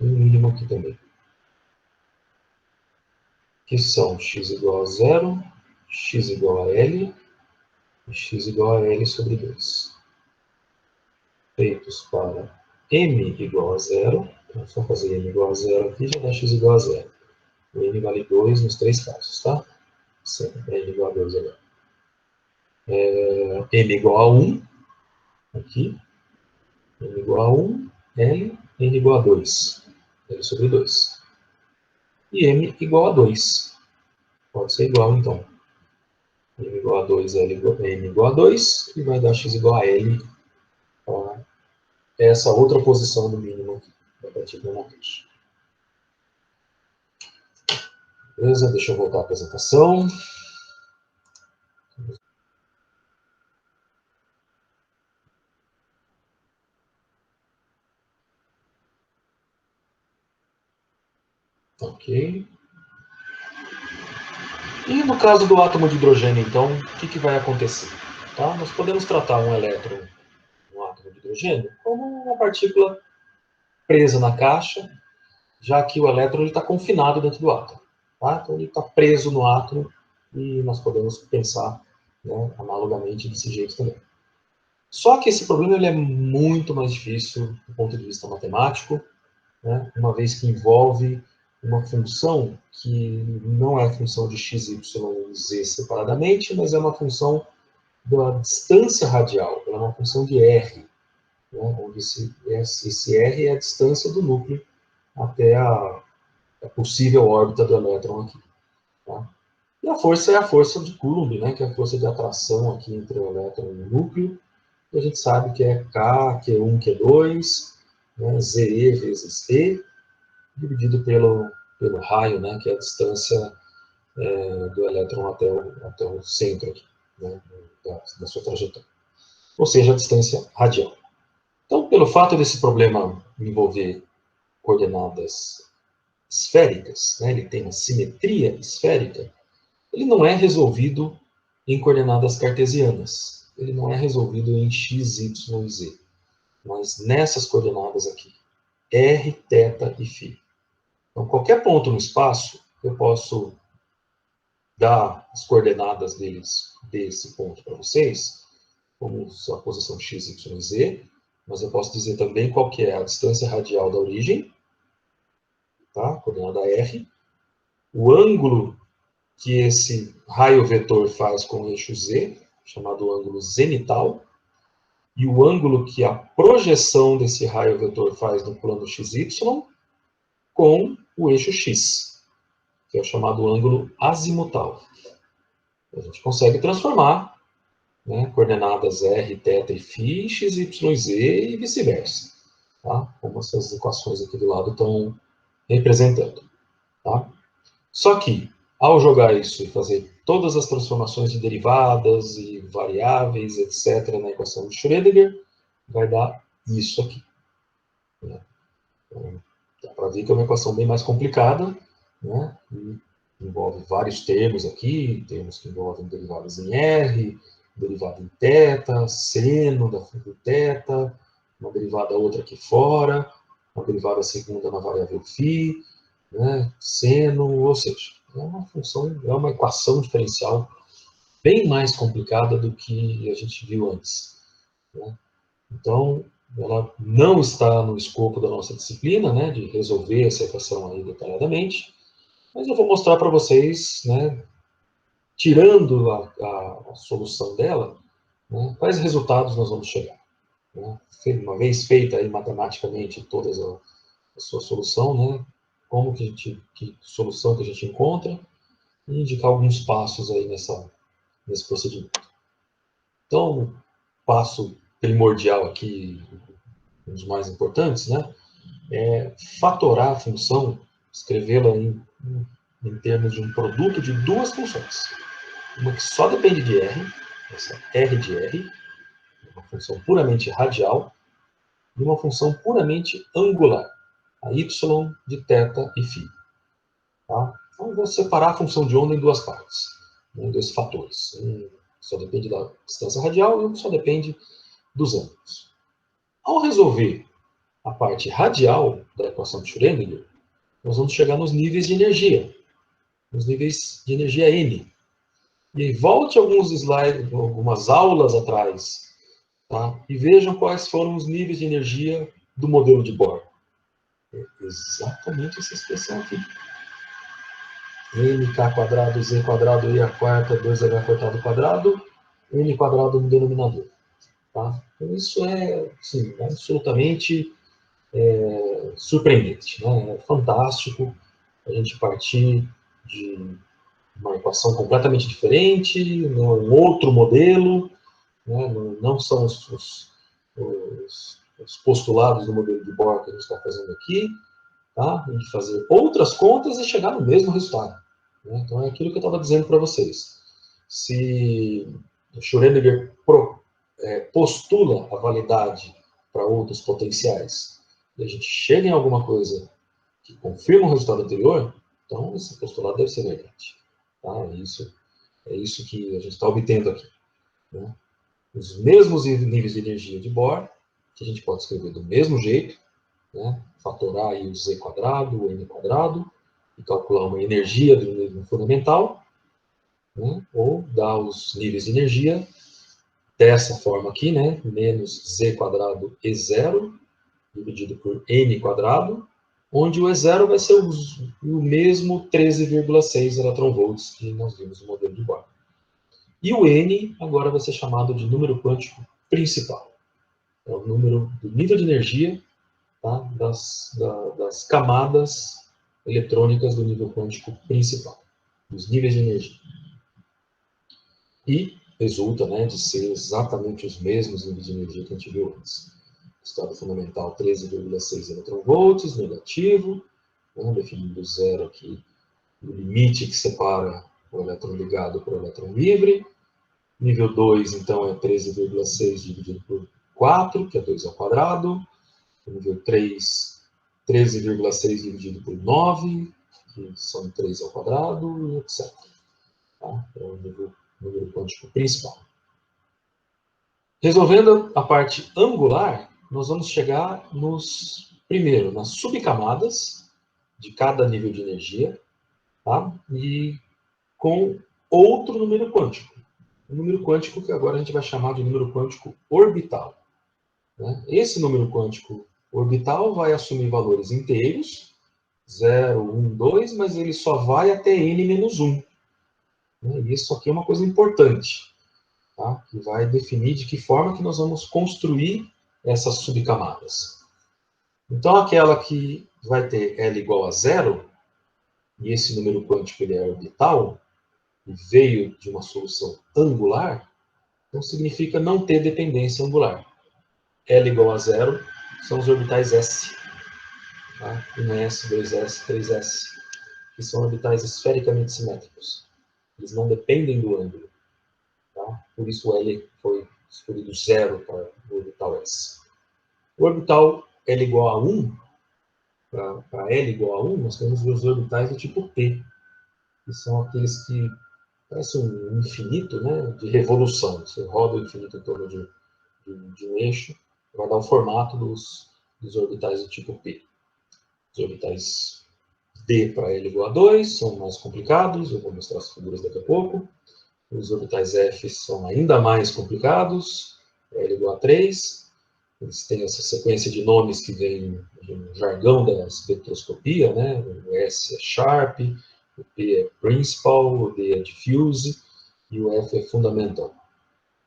E um mínimo aqui também. Que são x igual a 0, x igual a L, e x igual a L sobre 2. Feitos para m igual a 0, então só fazer m igual a 0 aqui, já dá x igual a 0. O n vale 2 nos três casos, tá? Sempre n igual a 2 agora. M igual a 1, aqui. M igual a 1, L, n igual a 2. L sobre 2. E m igual a 2. Pode ser igual, então. M igual a 2, L igual, m igual a 2, e vai dar x igual a L para essa outra posição do mínimo aqui, da partícula na caixa. Beleza? Deixa eu voltar à apresentação. Ok. E no caso do átomo de hidrogênio, então, o que vai acontecer? Tá? Nós podemos tratar um elétron, um átomo de hidrogênio, como uma partícula presa na caixa, já que o elétron está confinado dentro do átomo. Tá? Então, ele está preso no átomo e nós podemos pensar, né, analogamente desse jeito também. Só que esse problema ele é muito mais difícil do ponto de vista matemático, né, uma vez que envolve uma função que não é a função de x, y e z separadamente, mas é uma função da distância radial, é uma função de r, né, onde esse r é a distância do núcleo até a possível órbita do elétron aqui. Tá? E a força é a força de Coulomb, né, que é a força de atração aqui entre o elétron e o núcleo, que a gente sabe que é K, Q1, Q2, né, ZE vezes E, dividido pelo raio, né, que é a distância do elétron até o centro aqui, né, da sua trajetória. Ou seja, a distância radial. Então, pelo fato desse problema envolver coordenadas esféricas, né, ele tem uma simetria esférica, ele não é resolvido em coordenadas cartesianas. Ele não é resolvido em x, y e z. Mas nessas coordenadas aqui, r, θ e φ. Então, qualquer ponto no espaço, eu posso dar as coordenadas desse ponto para vocês, como a posição x, y e z, mas eu posso dizer também qual que é a distância radial da origem, tá? Coordenada r, o ângulo que esse raio vetor faz com o eixo z, chamado ângulo zenital, e o ângulo que a projeção desse raio vetor faz no plano xy com o eixo x, que é o chamado ângulo azimutal. A gente consegue transformar, né, coordenadas r, θ e φ, x, y, z e vice-versa, tá? Como essas equações aqui do lado estão representando. Tá? Só que, ao jogar isso e fazer todas as transformações de derivadas e variáveis, etc., na equação de Schrödinger, vai dar isso aqui. Né? Então, dá para ver que é uma equação bem mais complicada, né? E envolve vários termos aqui, termos que envolvem derivadas em R, derivada em θ, seno da do θ, uma derivada outra aqui fora, uma derivada segunda na variável φ, né? Seno, ou seja, é uma função, é uma equação diferencial bem mais complicada do que a gente viu antes. Né? Então, ela não está no escopo da nossa disciplina, né, de resolver essa equação aí detalhadamente, mas eu vou mostrar para vocês, né, tirando a solução dela, né, quais resultados nós vamos chegar. Né? Uma vez feita aí matematicamente toda a sua solução, né, como que solução que a gente encontra, e indicar alguns passos aí nesse procedimento. Então, o passo primordial aqui, um dos mais importantes, né, é fatorar a função, escrevê-la em termos de um produto de duas funções. Uma que só depende de R, essa R de R, uma função puramente radial, e uma função puramente angular, a y de θ e φ. Tá? Então, vou separar a função de onda em duas partes, em dois fatores. Um só depende da distância radial e um só depende dos ângulos. Ao resolver a parte radial da equação de Schrödinger, nós vamos chegar nos níveis de energia, nos níveis de energia N. E aí, volte alguns slides, algumas aulas atrás, tá? E vejam quais foram os níveis de energia do modelo de Bohr. É exatamente essa expressão aqui. Nk quadrado, z quadrado, e a quarta, 2h cortado quadrado, n quadrado no denominador. Tá? Então, isso é, sim, absolutamente surpreendente, né? É fantástico a gente partir de uma equação completamente diferente, né? Um outro modelo, né? Não são os postulados do modelo de Bohr que a gente está fazendo aqui, tá? A gente fazer outras contas e chegar no mesmo resultado. Né? Então, é aquilo que eu estava dizendo para vocês. Se o Schrödinger postula a validade para outros potenciais e a gente chega em alguma coisa que confirma o resultado anterior, então esse postulado deve ser verdade. Tá? É isso que a gente está obtendo aqui. Né? Os mesmos níveis de energia de Bohr, que a gente pode escrever do mesmo jeito, né? Fatorar aí o z quadrado, o n quadrado, e calcular uma energia do nível fundamental, né? Ou dar os níveis de energia dessa forma aqui, né? Menos z quadrado E0, dividido por n quadrado, onde o E0 vai ser o mesmo 13,6 eletronvolts que nós vimos no modelo de Bohr. E o n agora vai ser chamado de número quântico principal. É o número do nível de energia, tá? das camadas eletrônicas do nível quântico principal, dos níveis de energia. E resulta, né, de ser exatamente os mesmos níveis de energia que a gente viu antes. Estado fundamental 13,6 eletronvolts, negativo, né, definindo zero aqui, o limite que separa o elétron ligado para o elétron livre. Nível 2, então, é 13,6 dividido por 4, que é 2 ao quadrado. Nível 3, 13,6 dividido por 9, que são 3 ao quadrado, e etc. Tá? É o número quântico principal. Resolvendo a parte angular, nós vamos chegar primeiro, nas subcamadas de cada nível de energia, tá? E com outro número quântico. Um número quântico que agora a gente vai chamar de número quântico orbital. Né? Esse número quântico orbital vai assumir valores inteiros, 0, 1, 2, mas ele só vai até n-1. Né? E isso aqui é uma coisa importante, tá? Que vai definir de que forma que nós vamos construir essas subcamadas. Então, aquela que vai ter L igual a 0, e esse número quântico ele é orbital, e veio de uma solução angular, então significa não ter dependência angular. L igual a 0 são os orbitais S. Tá? 1s, 2s, 3s, que são orbitais esfericamente simétricos. Eles não dependem do ângulo. Tá? Por isso o L foi escolhido 0 para o orbital S. O orbital L igual a 1, para L igual a 1, nós temos os orbitais do tipo P, que são aqueles que parecem um infinito, né, de revolução. Você roda o infinito em torno de um eixo, vai dar o formato dos orbitais do tipo P. Os orbitais D para L igual a 2 são mais complicados, eu vou mostrar as figuras daqui a pouco. Os orbitais F são ainda mais complicados, L igual a 3. Eles têm essa sequência de nomes que vem do jargão da espectroscopia, né? O S é sharp, o P é principal, o D é diffuse e o F é fundamental.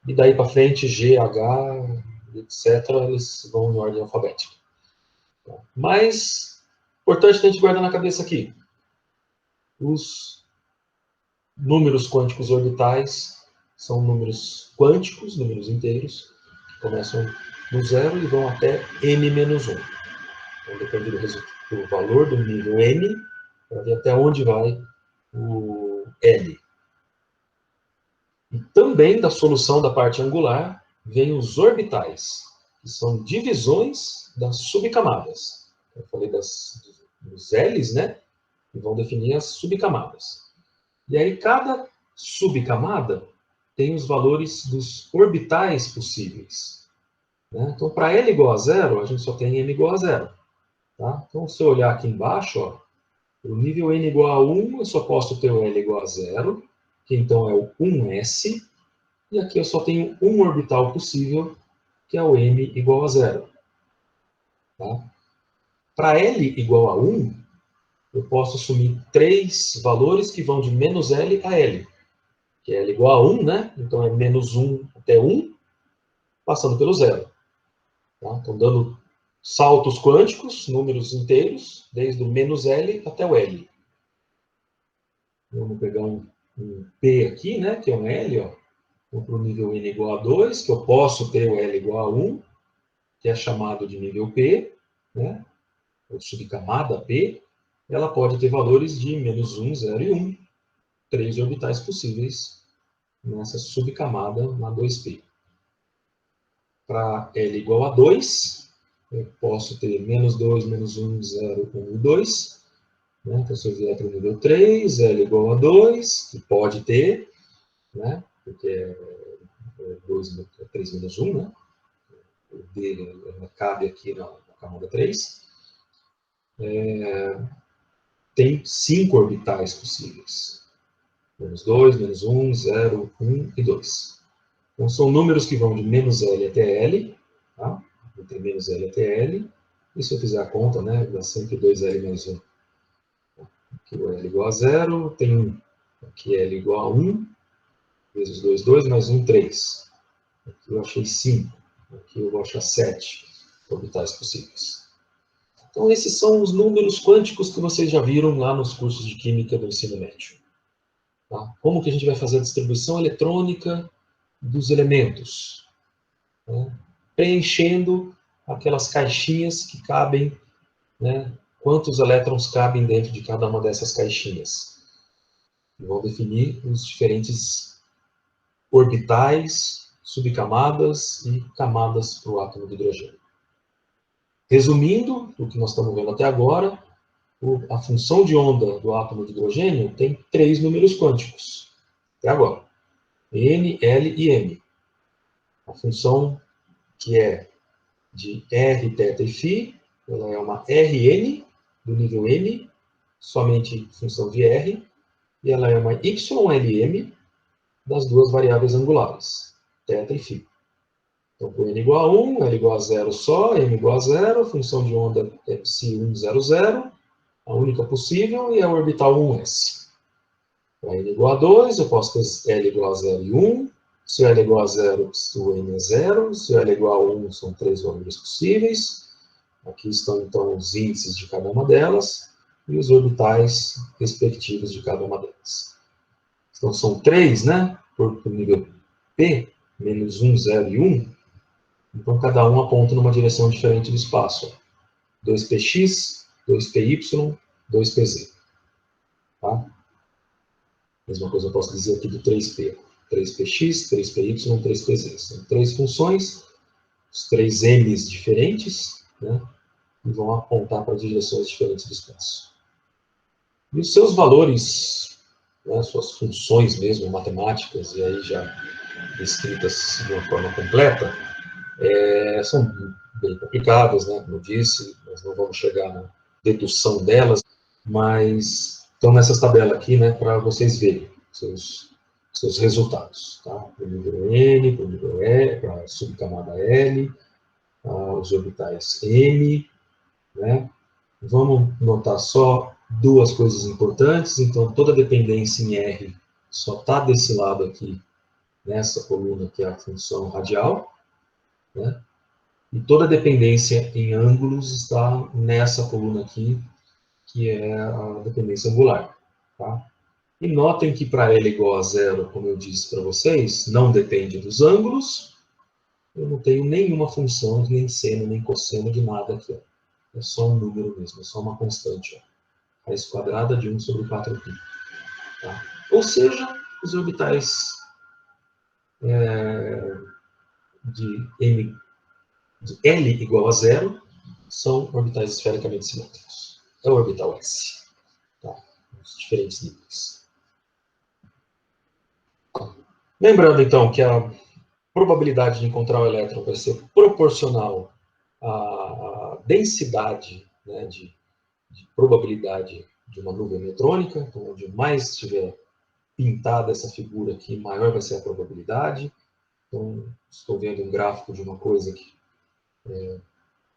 E daí para frente, G, H, etc., eles vão em ordem alfabética. Mas, importante a gente guardar na cabeça aqui, os números quânticos orbitais são números quânticos, números inteiros, que começam no zero e vão até n-1. Então, depende do valor do nível n, para ver até onde vai o L. E também da solução da parte angular, vem os orbitais, que são divisões das subcamadas. Eu falei dos L's, né? e vão definir as subcamadas. E aí, cada subcamada tem os valores dos orbitais possíveis. Né? Então, para L igual a zero, a gente só tem M igual a zero. Tá? Então, se eu olhar aqui embaixo, ó, o nível N igual a 1, eu só posso ter o L igual a zero, que então é o 1s, e aqui eu só tenho um orbital possível, que é o M igual a zero. Tá? Para L igual a 1, eu posso assumir três valores que vão de menos L a L, que é L igual a 1, né? Então é menos 1 até 1, passando pelo zero. Tá? Então, dando saltos quânticos, números inteiros, desde o menos L até o L. Vamos pegar um P aqui, né, que é um L, ó. Vou para o nível N igual a 2, que eu posso ter o L igual a 1, que é chamado de nível P, né, ou subcamada P. Ela pode ter valores de menos 1, 0 e 1, três orbitais possíveis nessa subcamada na 2P. Para L igual a 2, eu posso ter menos 2, menos 1, 0, 1 e 2. Né? Então, se eu vier para o nível 3, L igual a 2, que pode ter, né? Porque é 3 menos 1, né? O D cabe aqui na camada 3. Tem 5 orbitais possíveis. Menos 2, menos 1, 0, 1 e 2. Então, são números que vão de menos L até L, tá? Entre menos L até L. E se eu fizer a conta, né, dá sempre 2L mais 1. Aqui o L igual a 0, tem 1. Aqui L igual a 1, vezes 2, 2, mais 1, 3. Aqui eu achei 5. Aqui eu vou achar 7 orbitais possíveis. Então, esses são os números quânticos que vocês já viram lá nos cursos de Química do ensino médio. Tá? Como que a gente vai fazer a distribuição eletrônica dos elementos? Né? Preenchendo aquelas caixinhas que cabem, né? Quantos elétrons cabem dentro de cada uma dessas caixinhas. E vão definir os diferentes orbitais, subcamadas e camadas para o átomo de hidrogênio. Resumindo o que nós estamos vendo até agora, a função de onda do átomo de hidrogênio tem três números quânticos, até agora. N, L e M. A função que é de R, θ e φ, ela é uma Rn do nível M, somente função de R, e ela é uma YLM das duas variáveis angulares, θ e φ. Então, com N igual a 1, L igual a 0 só, M igual a 0, a função de onda é Ψ1, 0, 0, a única possível, e é o orbital 1s. Para N igual a 2, eu posso ter L igual a 0 e 1. Se o L igual a 0, o N é 0. Se o L igual a 1, são três valores possíveis. Aqui estão, então, os índices de cada uma delas e os orbitais respectivos de cada uma delas. Então, são três, né? Por nível P, menos 1, 0 e 1. Então, cada um aponta numa direção diferente do espaço. 2px, 2py, 2pz. Tá? Mesma coisa eu posso dizer aqui do 3p. 3px, 3py, 3pz. São três funções, os três m's diferentes, né? E vão apontar para direções diferentes do espaço. E os seus valores, né, suas funções mesmo, matemáticas, e aí já escritas de uma forma completa, são bem complicadas, né, como eu disse, nós não vamos chegar na dedução delas, mas estão nessas tabelas aqui, né, para vocês verem seus resultados, tá? Para o nível N, para o nível E, para a subcamada L, os orbitais M, né? Vamos notar só duas coisas importantes. Então, toda dependência em R só está desse lado aqui, nessa coluna que é a função radial, né? E toda dependência em ângulos está nessa coluna aqui, que é a dependência angular. Tá? E notem que para L igual a zero, como eu disse para vocês, não depende dos ângulos. Eu não tenho nenhuma função, nem seno, nem cosseno de nada aqui. Ó. É só um número mesmo, é só uma constante. Ó. Raiz quadrada de 1 sobre 4π. Tá? Ou seja, os orbitais de L igual a zero são orbitais esfericamente simétricos. É o orbital S. tá? Os diferentes níveis. Lembrando, então, que a probabilidade de encontrar o elétron vai ser proporcional à densidade, né, de probabilidade de uma nuvem eletrônica. Então, onde mais estiver pintada essa figura aqui, maior vai ser a probabilidade. Então, estou vendo um gráfico de uma coisa que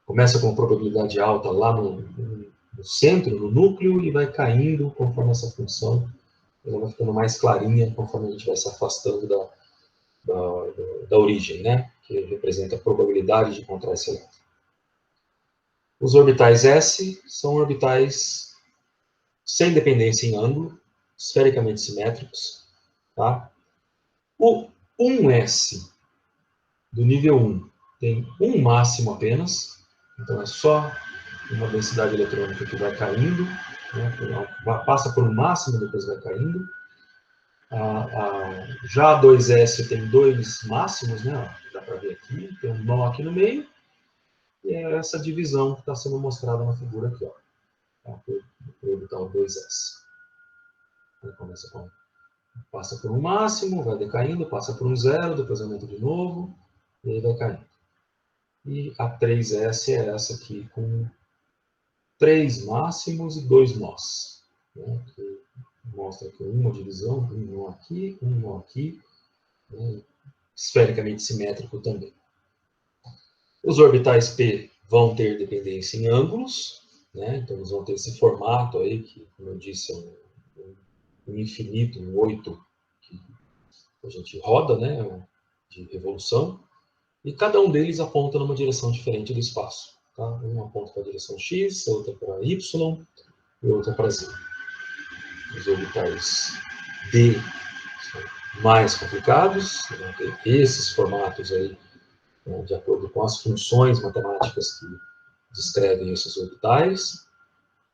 começa com uma probabilidade alta lá no centro, no núcleo, e vai caindo conforme essa função, ela vai ficando mais clarinha conforme a gente vai se afastando da origem, né? Que representa a probabilidade de encontrar esse elétron. Os orbitais S são orbitais sem dependência em ângulo, esfericamente simétricos. Tá? O 1S do nível 1 tem um máximo apenas, então é só uma densidade eletrônica que vai caindo, né? Passa por um máximo, depois vai caindo. Já a 2S tem dois máximos, né? Dá para ver aqui, tem um nó aqui no meio, e é essa divisão que está sendo mostrada na figura aqui, ó. Tá? Por orbital 2S. Então, começa com, passa por um máximo, vai decaindo, passa por um zero, depois aumenta de novo, e aí vai caindo. E a 3S é essa aqui, com 3 máximos e 2 nós. Né? Que mostra aqui uma divisão, um nó aqui, né? Esfericamente simétrico também. Os orbitais P vão ter dependência em ângulos, né? Então eles vão ter esse formato aí, que, como eu disse, é um infinito, um 8, que a gente roda, né? De revolução, e cada um deles aponta numa direção diferente do espaço. Tá? Um aponta para a direção X, outra para Y e outra para Z. Os orbitais D são mais complicados, vão ter esses formatos aí, né, de acordo com as funções matemáticas que descrevem esses orbitais,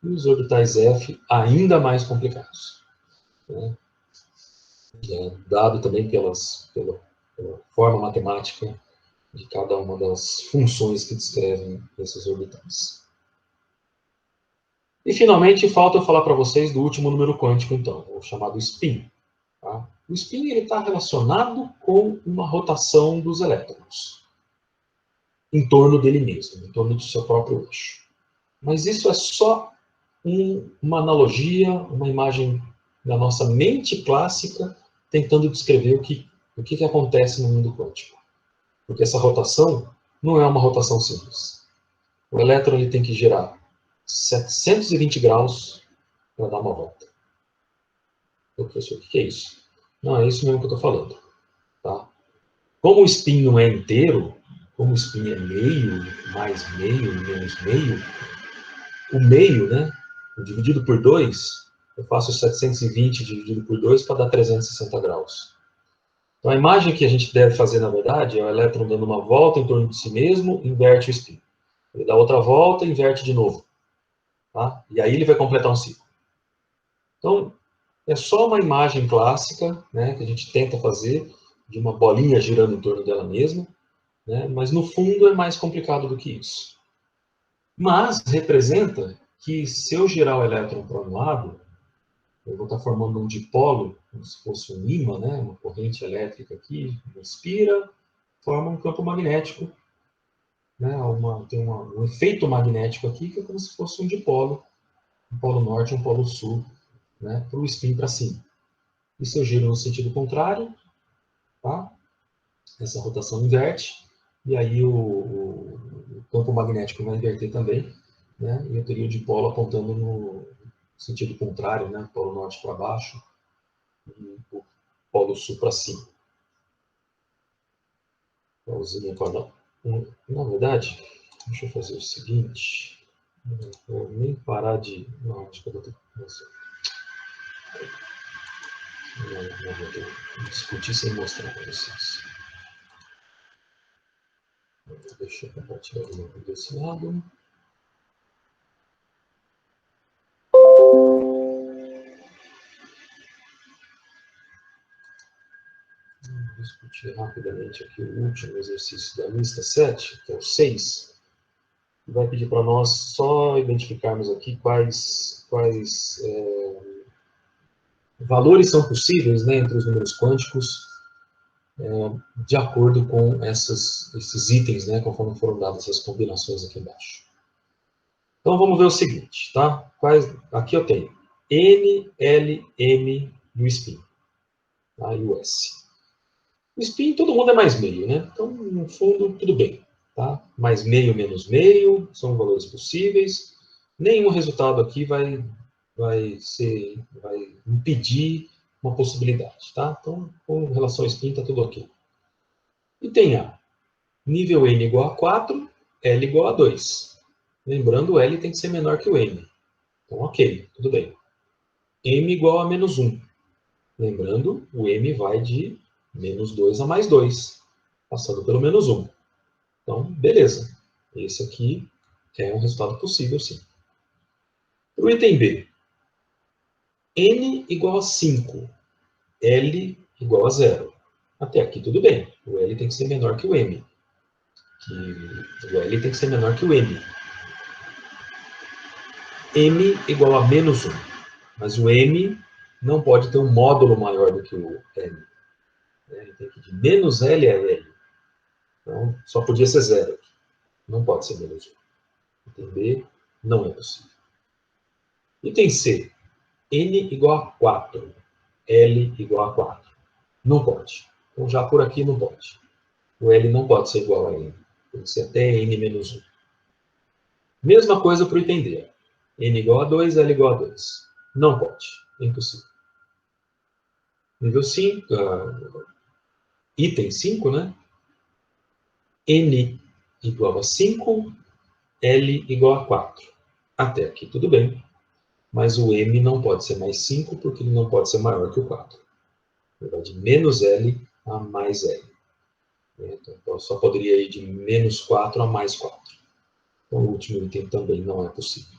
e os orbitais F ainda mais complicados. Né? Dado também pela forma matemática de cada uma das funções que descrevem esses orbitais. E, finalmente, falta eu falar para vocês do último número quântico, então, o chamado spin. Tá? O spin está relacionado com uma rotação dos elétrons em torno dele mesmo, em torno do seu próprio eixo. Mas isso é só uma analogia, uma imagem da nossa mente clássica tentando descrever o que acontece no mundo quântico. Porque essa rotação não é uma rotação simples. O elétron ele tem que girar 720 graus para dar uma volta. Professor, o que é isso? Não, é isso mesmo que eu estou falando. Tá? Como o spin não é inteiro, como o spin é meio, mais meio, menos meio, o meio, né, dividido por 2, eu faço 720 dividido por 2 para dar 360 graus. Então a imagem que a gente deve fazer, na verdade, é o elétron dando uma volta em torno de si mesmo, inverte o spin. Ele dá outra volta, inverte de novo. Tá? E aí ele vai completar um ciclo. Então, é só uma imagem clássica, né, que a gente tenta fazer de uma bolinha girando em torno dela mesma, né, mas no fundo é mais complicado do que isso. Mas representa que se eu girar o elétron para um lado, eu vou estar formando um dipolo, como se fosse um ímã, né, uma corrente elétrica aqui, inspira, forma um campo magnético, né, tem um efeito magnético aqui que é como se fosse um dipolo, um polo norte e um polo sul, né, para o spin para cima. E se eu giro no sentido contrário, tá? Essa rotação inverte, e aí o campo magnético vai inverter também, né? E eu teria o dipolo apontando no sentido contrário, né? Polo norte para baixo e o polo sul para cima. Pauzinha para na verdade, deixa eu fazer o seguinte, não vou nem parar de... Não, acho que eu vou ter que... Não vou ter que discutir sem mostrar para vocês. Deixa eu compartilhar desse lado. Vou discutir rapidamente aqui o último exercício da lista 7, que é o 6. vai pedir para nós só identificarmos aqui quais valores são possíveis, né, entre os números quânticos, de acordo com esses itens, né, conforme foram dadas essas combinações aqui embaixo. Então vamos ver o seguinte, tá? Aqui eu tenho N, L, M e o spin, tá? E o S. O spin, todo mundo é mais meio, né? Então, no fundo, tudo bem, tá? Mais meio, menos meio, são valores possíveis. Nenhum resultado aqui vai impedir uma possibilidade, tá? Então, com relação ao spin, está tudo ok. E tem A, nível N igual a 4, L igual a 2. Lembrando, o L tem que ser menor que o M. Então, ok, tudo bem. M igual a menos 1. Lembrando, o M vai de menos 2 a mais 2, passando pelo menos 1. Então, beleza. Esse aqui é um resultado possível, sim. Para o item B, N igual a 5, L igual a 0. Até aqui tudo bem. O L tem que ser menor que o M. O L tem que ser menor que o M. M igual a menos 1. Mas o M não pode ter um módulo maior do que o M. Ele tem que ir de menos L a L. Então, só podia ser 0. Não pode ser menos 1. Item B não é possível. Item C, N igual a 4, L igual a 4. Não pode. Então, já por aqui não pode. O L não pode ser igual a N. Tem que ser até N menos 1. Mesma coisa para o item D. N igual a 2, L igual a 2. Não pode. É impossível. Nível 5, item 5, né? N igual a 5, L igual a 4. Até aqui tudo bem. Mas o M não pode ser mais 5, porque ele não pode ser maior que o 4. Ele vai de menos L a mais L. Então, só poderia ir de menos 4 a mais 4. Então, o último item também não é possível.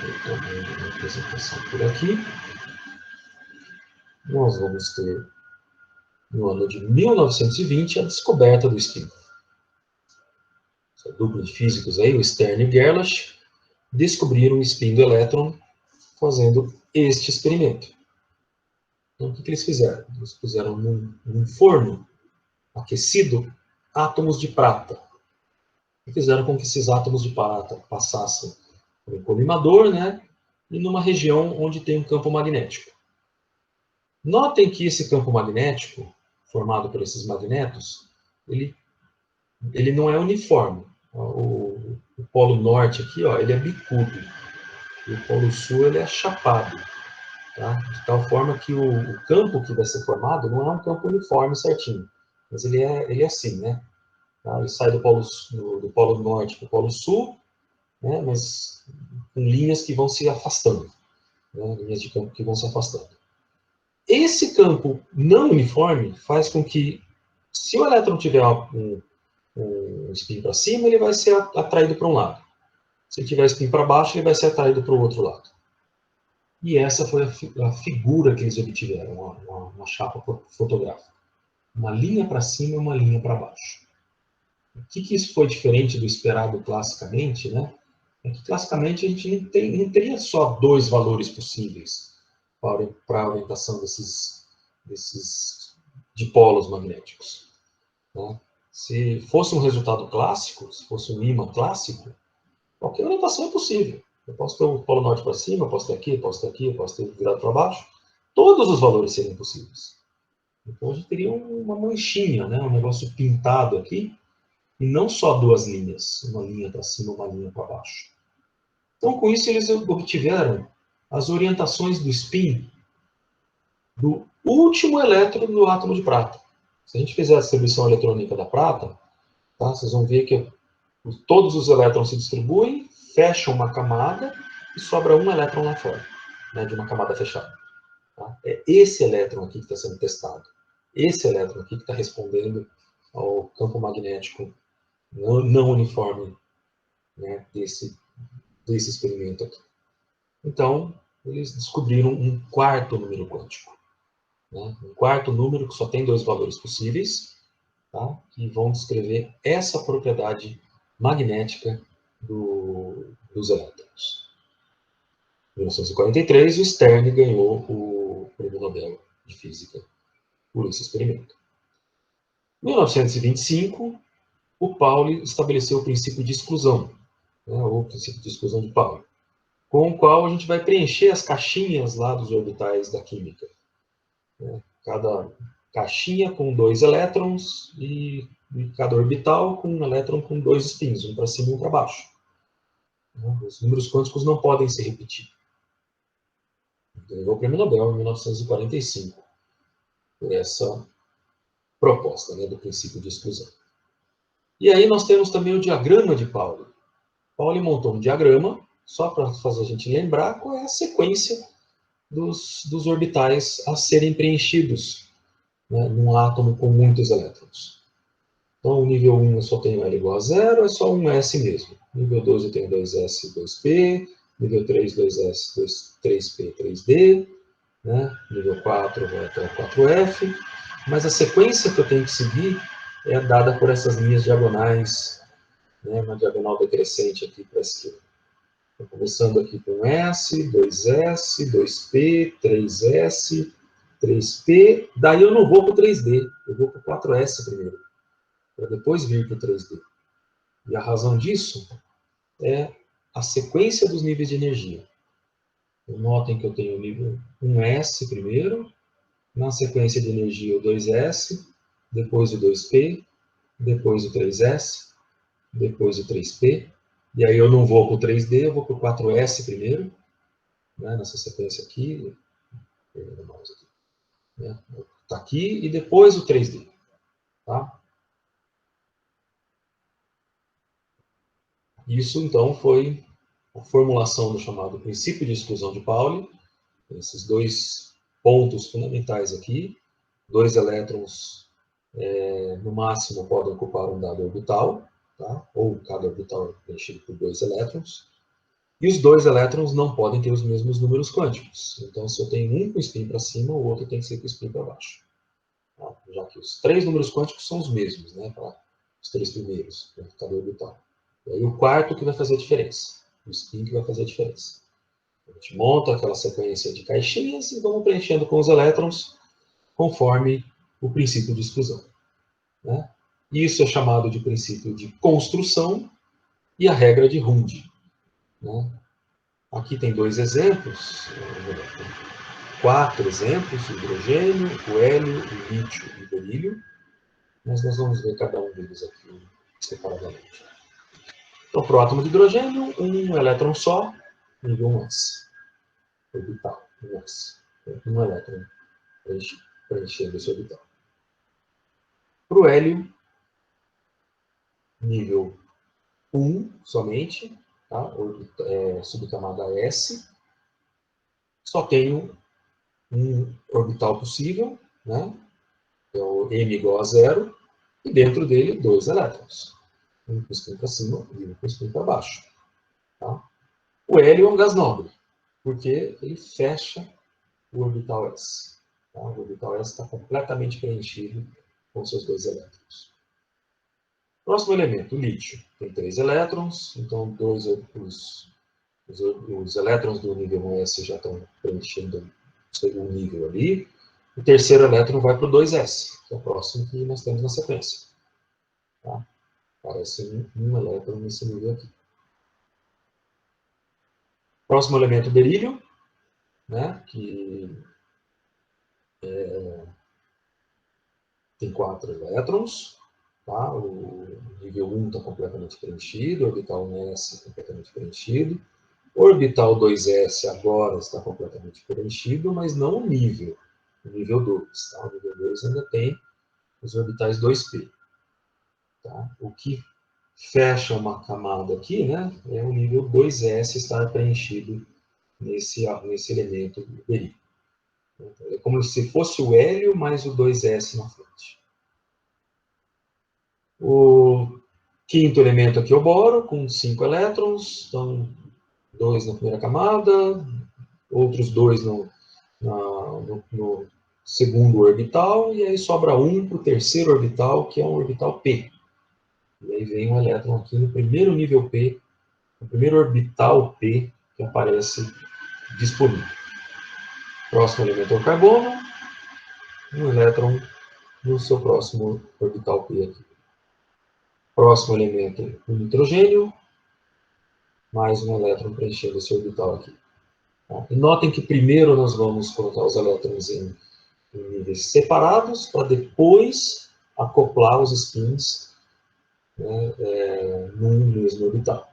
Então, a apresentação por aqui. Nós vamos ter, no ano de 1920, a descoberta do spin. Essa dupla de físicos aí, o Stern e Gerlach, descobriram o spin do elétron fazendo este experimento. Então, o que eles fizeram? Eles puseram num forno aquecido átomos de prata. E fizeram com que esses átomos de prata passassem por um colimador, né? E numa região onde tem um campo magnético. Notem que esse campo magnético, formado por esses magnetos, ele não é uniforme. O polo norte aqui, ó, ele é bicudo. E o polo sul ele é chapado. Tá? De tal forma que o campo que vai ser formado não é um campo uniforme certinho. Mas ele é assim, né? Tá? Ele sai do polo norte para o polo sul, né? Mas com linhas que vão se afastando. Né? Linhas de campo que vão se afastando. Esse campo não uniforme faz com que, se o elétron tiver um spin para cima, ele vai ser atraído para um lado. Se ele tiver spin para baixo, ele vai ser atraído para o outro lado. E essa foi a figura que eles obtiveram, uma chapa fotográfica. Uma linha para cima e uma linha para baixo. O que isso foi diferente do esperado classicamente, né? É que classicamente a gente não teria só dois valores possíveis para a orientação desses dipolos magnéticos. Né? Se fosse um resultado clássico, se fosse um ímã clássico, qualquer orientação é possível. Eu posso ter o polo norte para cima, eu posso ter aqui, eu posso ter aqui, eu posso ter virado para baixo. Todos os valores seriam possíveis. Então a gente teria uma manchinha, né? Um negócio pintado aqui, e não só duas linhas, uma linha para cima, uma linha para baixo. Então com isso eles obtiveram as orientações do spin do último elétron do átomo de prata. Se a gente fizer a distribuição eletrônica da prata, tá? Vocês vão ver que todos os elétrons se distribuem, fecham uma camada e sobra um elétron lá fora, né, de uma camada fechada. Tá? É esse elétron aqui que está sendo testado. esse elétron aqui que está respondendo ao campo magnético não uniforme, né, desse experimento aqui. Então, eles descobriram um quarto número quântico, né? Um quarto número que só tem 2 valores possíveis, tá? Que vão descrever essa propriedade magnética dos elétrons. Em 1943, o Stern ganhou o Prêmio Nobel de Física por esse experimento. Em 1925, o Pauli estabeleceu o princípio de exclusão, né, ou princípio de exclusão de Pauli, com o qual a gente vai preencher as caixinhas lá dos orbitais da química. Né? Cada caixinha com 2 elétrons e cada orbital com um elétron com 2 spins, um para cima e um para baixo. Os números quânticos não podem se repetir. Ganhou o Prêmio Nobel em 1945 por essa proposta, né, do princípio de exclusão. E aí nós temos também o diagrama de Pauli. Pauli montou um diagrama, só para fazer a gente lembrar qual é a sequência dos orbitais a serem preenchidos, né, num átomo com muitos elétrons. Então, o nível 1 eu só tenho L igual a 0, é só um S mesmo. Nível 2 eu tenho 2S e 2P. Nível 3, 2S, 3P, 3D. Né? Nível 4 vai até 4F. Mas a sequência que eu tenho que seguir é dada por essas linhas diagonais, né? Uma diagonal decrescente aqui para a esquerda. Então, começando aqui com S, 2S, 2P, 3S, 3P. Daí eu não vou para o 3D, eu vou para o 4S primeiro, para depois vir para o 3D. E a razão disso é a sequência dos níveis de energia. Notem que eu tenho o nível 1S primeiro, na sequência de energia o 2S, depois o 2P, depois o 3S, depois o 3P, e aí eu não vou para o 3D, eu vou para o 4S primeiro, né, nessa sequência aqui, né, tá aqui, e depois o 3D. Tá? Isso, então, foi a formulação do chamado princípio de exclusão de Pauli, esses 2 pontos fundamentais aqui, 2 elétrons, no máximo, podem ocupar um dado orbital, tá? Ou cada orbital é preenchido por 2 elétrons, e os 2 elétrons não podem ter os mesmos números quânticos. Então, se eu tenho um com spin para cima, o outro tem que ser com spin para baixo. Tá? Já que os 3 números quânticos são os mesmos, né? Para os 3 primeiros, para cada orbital. E aí o quarto que vai fazer a diferença, o spin que vai fazer a diferença. A gente monta aquela sequência de caixinhas e vamos preenchendo com os elétrons conforme o princípio de exclusão. Né? Isso é chamado de princípio de construção e a regra de Hund. Né? Aqui tem 2 exemplos, 4 exemplos, o hidrogênio, o hélio, o lítio e o berílio, mas nós vamos ver cada um deles aqui separadamente. Então, para o átomo de hidrogênio, um elétron só, nível 1s, orbital, 1s. Um elétron preenchendo esse orbital. Para o hélio, nível 1 somente, tá? Subcamada S, só tenho um orbital possível, né? É o M igual a 0, e dentro dele 2 elétrons. Um com spin para cima e um com spin para baixo. Tá? O hélio é um gás nobre, porque ele fecha o orbital S. Tá? O orbital S está completamente preenchido com seus 2 elétrons. Próximo elemento, o lítio. Tem 3 elétrons, então os elétrons do nível 1s já estão preenchendo o segundo nível ali. O terceiro elétron vai para o 2s, que é o próximo que nós temos na sequência. Tá? Aparece um elétron nesse nível aqui. Próximo elemento, berílio, né, que tem 4 elétrons. Tá? O nível 1 está completamente preenchido, o orbital 1s completamente preenchido. O orbital 2s agora está completamente preenchido, mas não o nível 2. Tá? O nível 2 ainda tem os orbitais 2p. Tá? O que fecha uma camada aqui, né, é o nível 2s estar preenchido nesse elemento berílio. É como se fosse o hélio mais o 2s na frente. O quinto elemento aqui é o boro, com 5 elétrons. Então, 2 na primeira camada, outros 2 no segundo orbital, e aí sobra um para o terceiro orbital, que é um orbital P. E aí vem um elétron aqui no primeiro nível P, no primeiro orbital P que aparece disponível. Próximo elemento é o carbono, um elétron no seu próximo orbital P aqui. Próximo elemento, o nitrogênio, mais um elétron preenchendo esse orbital aqui. E notem que primeiro nós vamos colocar os elétrons em níveis separados, para depois acoplar os spins, né, num mesmo orbital.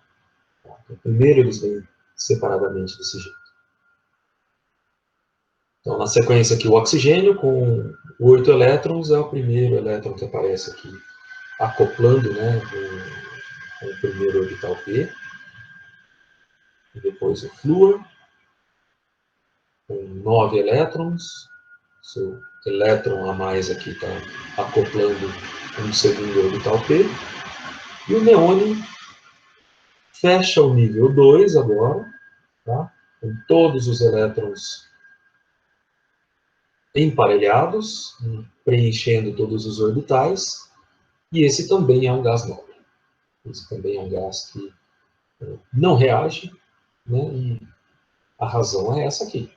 Então, primeiro eles vêm separadamente desse jeito. Então, na sequência aqui, o oxigênio com 8 elétrons é o primeiro elétron que aparece aqui, acoplando, né, com o primeiro orbital P. E depois o flúor, com 9 elétrons. Seu elétron a mais aqui está acoplando um segundo orbital P. E o neônio fecha o nível 2 agora, tá? Com todos os elétrons emparelhados, preenchendo todos os orbitais. E esse também é um gás nobre. Esse também é um gás que não reage, né? E a razão é essa aqui.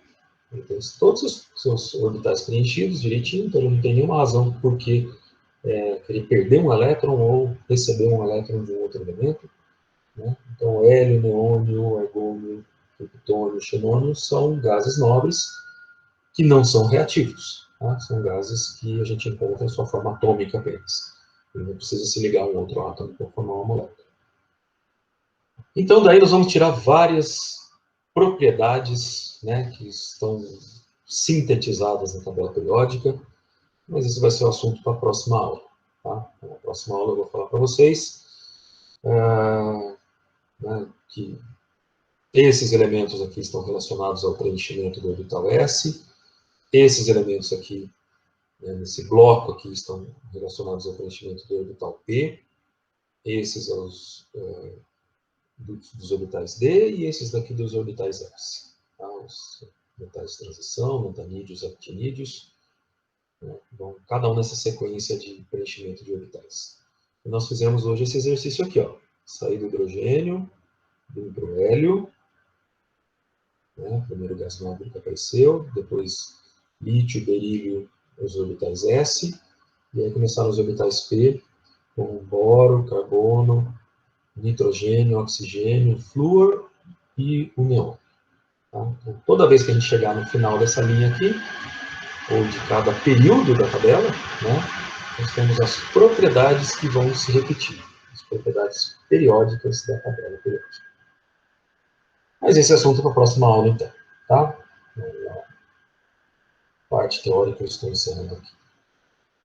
Ele tem todos os seus orbitais preenchidos direitinho, então ele não tem nenhuma razão por que ele perder um elétron ou receber um elétron de um outro elemento. Né? Então, hélio, neônio, argônio, plutônio, xenônio são gases nobres que não são reativos. Tá? São gases que a gente encontra em sua forma atômica apenas. Ele não precisa se ligar a um outro átomo para formar uma molécula. Então, daí nós vamos tirar várias propriedades, né, que estão sintetizadas na tabela periódica, mas esse vai ser o assunto para a próxima aula. Tá? Na próxima aula eu vou falar para vocês né, que esses elementos aqui estão relacionados ao preenchimento do orbital S, esses elementos aqui, né, nesse bloco aqui, estão relacionados ao preenchimento do orbital P, esses aos dos orbitais D e esses daqui dos orbitais S. Tá? Os orbitais de transição, metanídeos, actinídeos, né? Então, cada um nessa sequência de preenchimento de orbitais. E nós fizemos hoje esse exercício aqui, ó. Sair do hidrogênio, vim para o hélio, né? Primeiro gás nobre que apareceu, depois lítio, berílio, os orbitais S, e aí começaram os orbitais P, com boro, carbono, nitrogênio, oxigênio, flúor e o neon. Tá? Então, toda vez que a gente chegar no final dessa linha aqui, ou de cada período da tabela, né, nós temos as propriedades que vão se repetir, as propriedades periódicas da tabela periódica. Mas esse é assunto para a próxima aula, então. Tá? A parte teórica eu estou encerrando aqui.